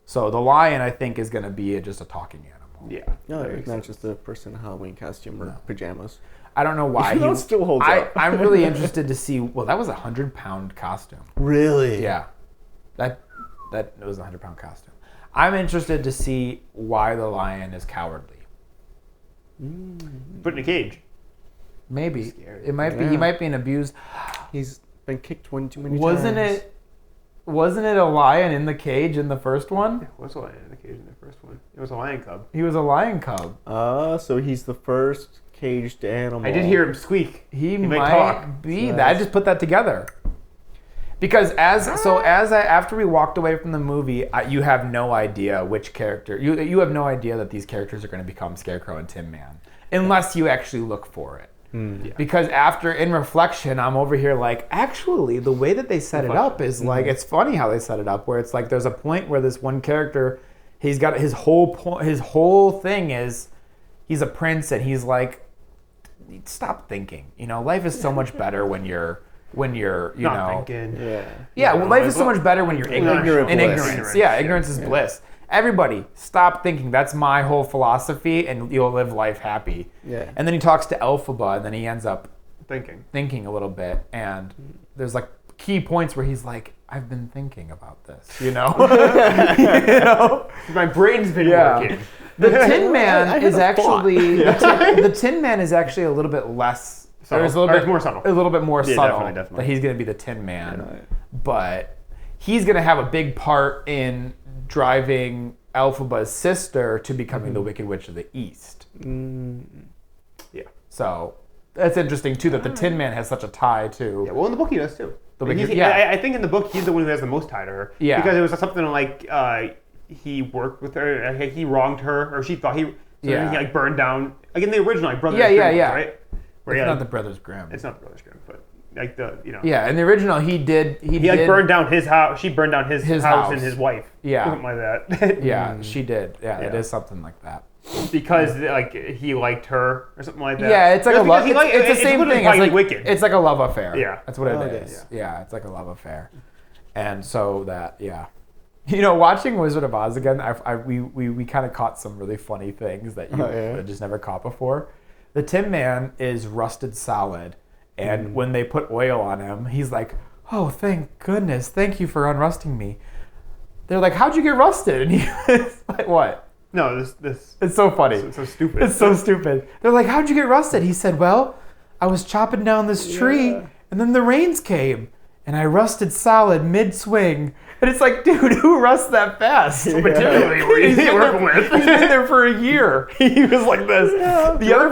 so the lion I think is going to be just a talking animal. Yeah. No, it's not just a person in a Halloween costume or pajamas. I don't know why That still holds up. I'm really interested to see. Well, that was a 100-pound costume. Really? Yeah, that was a 100-pound costume. I'm interested to see why the lion is cowardly. Put in a cage. Maybe it might be he might be an abused. He's been kicked one too many Wasn't times. Wasn't it a lion in the cage in the first one? It was a lion in the cage in the first one. It was a lion cub. He was a lion cub. So he's the first caged animal. I did hear him squeak. He might might talk. be. I just put that together. Because after we walked away from the movie, you have no idea which character you have no idea that these characters are going to become Scarecrow and Tin Man unless you actually look for it. Yeah. Because after in reflection, I'm over here like, actually, the way that they set it up is like it's funny how they set it up. Where it's like there's a point where this one character, he's got his whole thing is he's a prince and he's like, stop thinking. You know, life is so much better when you're Not thinking. Yeah, well, life is so much better when you're ignorant. Ignorance. Yeah, ignorance is bliss. Everybody, stop thinking. That's my whole philosophy, and you'll live life happy. Yeah. And then he talks to Elphaba, and then he ends up Thinking a little bit, and there's like key points where he's like, "I've been thinking about this," you know. My brain's been working. The Tin Man is actually the Tin Man is actually a little bit less. There's a little bit more subtle. A little bit more subtle. Definitely. That he's going to be the Tin Man, but he's going to have a big part in driving Elphaba's sister to becoming the Wicked Witch of the East. Yeah. So that's interesting too that the Tin Man has such a tie to. Yeah. Well, in the book he does too. Wicked, I think in the book he's the one who has the most tie to her. Yeah. Because it was something like he worked with her, he wronged her, or she thought he. So then he like burned down. Like in the original, like Brothers Grimm, right? Where It's not the Brothers Grimm. It's not the Brothers Grimm, but like the Yeah, in the original he like burned down his house. She burned down his house and his wife. Yeah. Something like that. Yeah, she did. Yeah, it is something like that. Because like he liked her or something like that. Yeah, it's like a love. It's the same thing. It's like wicked. It's like a love affair. Yeah, that's what it is. Yeah, it's like a love affair, and so that you know, watching Wizard of Oz again, we kind of caught some really funny things that you just never caught before. The Tin Man is rusted solid, and when they put oil on him, he's like, "Oh, thank goodness, thank you for unrusting me." They're like, "How'd you get rusted?" And he's like, "What?" No, this. It's so funny. It's so stupid. It's so stupid. They're like, "How'd you get rusted?" He said, "Well, I was chopping down this tree, and then the rains came, and I rusted solid mid-swing." And it's like, dude, who rusts that fast? Particularly where he's working with. He's been there for a year. He was like this. The other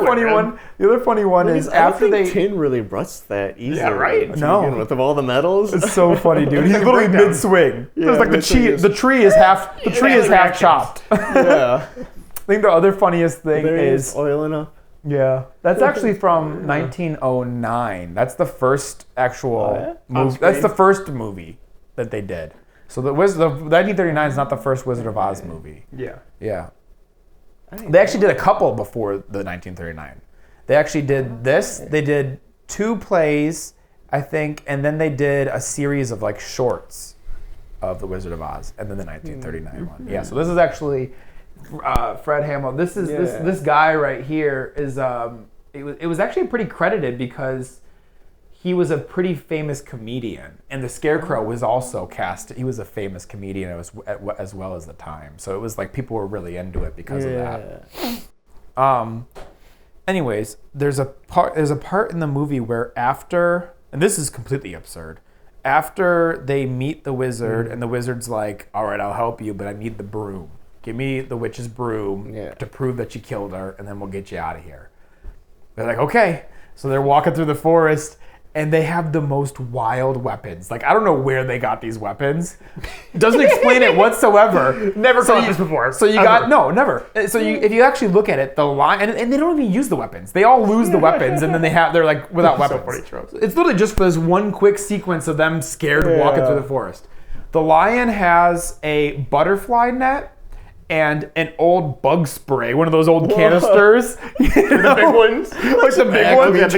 funny one is after they tin really rusts that easily. Yeah, right. No. With of all the metals. It's so funny, dude. He's literally mid-swing. Yeah, There's like the tree is half chopped. Yeah. I think the other funniest thing is oil enough. Yeah, that's actually from 1909. That's the first actual movie. That's the first movie that they did. So the 1939 is not the first Wizard of Oz movie. Yeah. Yeah. They actually did a couple before the 1939. They actually did this. They did 2 plays, I think, and then they did a series of like shorts of the Wizard of Oz, and then the 1939 one. Yeah. So this is actually Fred Hamill. This is this guy right here is it was actually pretty credited because he was a pretty famous comedian, and the Scarecrow was also cast. He was a famous comedian as well as the time, so it was like people were really into it because of that. Anyways, there's a part in the movie where after, and this is completely absurd, after they meet the wizard, and the wizard's like, all right, I'll help you, but I need the broom. Give me the witch's broom to prove that you killed her, and then we'll get you out of here. They're like, okay. So they're walking through the forest, and they have the most wild weapons. Like, I don't know where they got these weapons. Doesn't explain it whatsoever. Never saw this before. So you got, no, never. So if you actually look at it, the line, and they don't even use the weapons. They all lose the weapons, and then they're like without weapons. So funny tropes. It's literally just for this one quick sequence of them scared walking through the forest. The lion has a butterfly net and an old bug spray, one of those old canisters. The big ones. Like the big ones.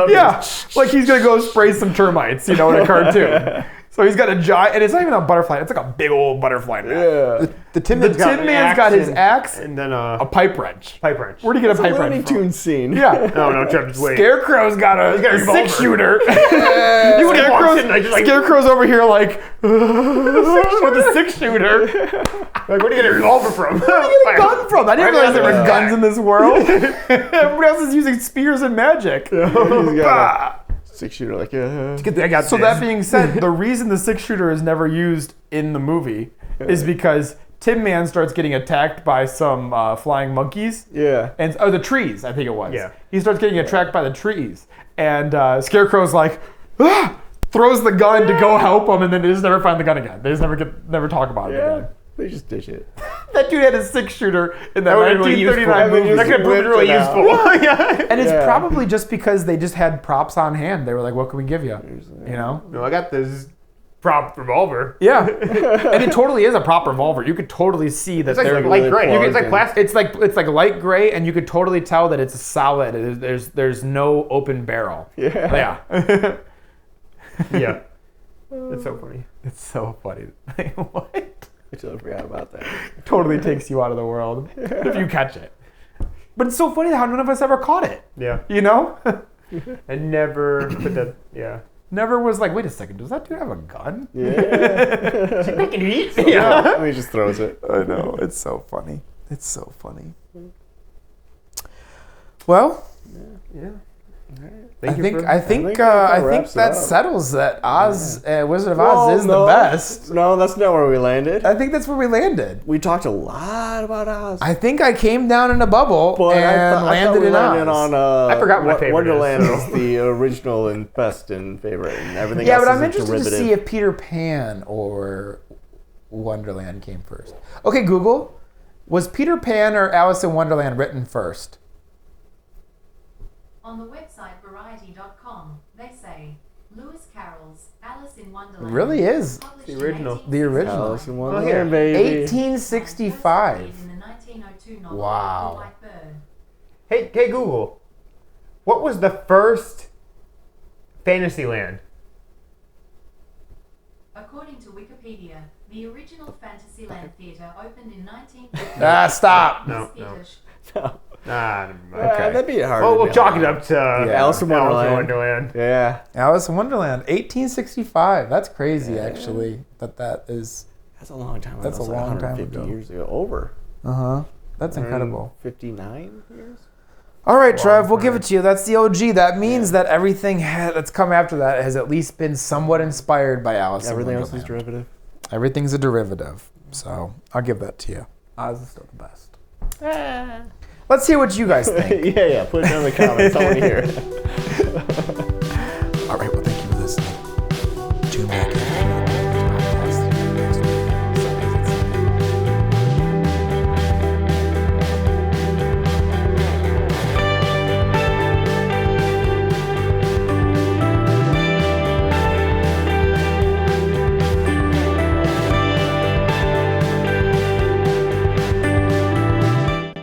Yeah. Like he's going to go spray some termites, in a cartoon. So he's got a giant, and it's not even a butterfly, it's like a big old butterfly net. Yeah. The Tin Man's got his axe and then a pipe wrench. Pipe wrench. Where'd he get a pipe Looney wrench from? Tunes scene. Yeah. No, Trevor's wait. Scarecrow's got a 6-shooter. Scarecrow's over here like, with a 6-shooter. Like, where do you get a revolver from? Where do you get a gun from? I didn't realize there were guns in this world. Everybody else is using spears and magic. He's got a 6-shooter, like, So that being said, the reason the 6-shooter is never used in the movie is because Tin Man starts getting attacked by some flying monkeys. Yeah. And the trees, I think it was. Yeah. He starts getting attacked by the trees. And Scarecrow's like, throws the gun to go help him, and then they just never find the gun again. They just never talk about it again. They just ditch it. That dude had a 6-shooter in that 1939 movie. That could have been really useful. And it's probably just because they just had props on hand. They were like, what can we give you? No, I got this prop revolver. Yeah. And it totally is a prop revolver. You could totally see that It's like they're light gray. It's like plastic. It's like light gray, and you could totally tell that it's a solid. There's no open barrel. Yeah. Yeah. Yeah. That's so funny. It's so funny. What? I totally forgot about that. Totally takes you out of the world if you catch it. But it's so funny how none of us ever caught it. Yeah. I never put that. Yeah. Never was like, wait a second, does that dude have a gun? Yeah. She's making heat. Yeah. And he just throws it. I know. It's so funny. It's so funny. Well, Yeah. I think wraps that it up. settles that Oz, Wizard of Oz is the best. No, that's not where we landed. I think that's where we landed. We talked a lot about Oz. I think I came down in a bubble But and I landed we in landed Oz. on I forgot what my favorite Wonderland is. is the original and best and favorite, and everything Yeah, else but is I'm a interested to derivative. see if Peter Pan or Wonderland came first. Okay, Google, was Peter Pan or Alice in Wonderland written first? On the website variety.com, they say Lewis Carroll's Alice in Wonderland. It really is published The in original. the original. Alice in here. Wonderland, baby. 1865. In the 1902 novel Wow. The White Bird. Hey Google. What was the first Fantasyland? According to Wikipedia, the original Fantasyland Theatre opened in 1950. Stop. No. No. Never mind. Okay. That'd be hard. Well, to we'll nail chalk it down. up to Alice in Wonderland. Wonderland. Yeah. Alice in Wonderland, 1865. That's crazy, actually. That is. That's a long time ago. That's a That's like long time 150 ago. years ago. Over. That's incredible. 59 years? All right, Trev, we'll give it to you. That's the OG. That means that everything that's come after that has at least been somewhat inspired by Alice Everything in else is Wonderland. derivative. Everything's a derivative. So I'll give that to you. Oz is still the best. Let's hear what you guys think. Yeah. Put it down in the comments. I want to hear it.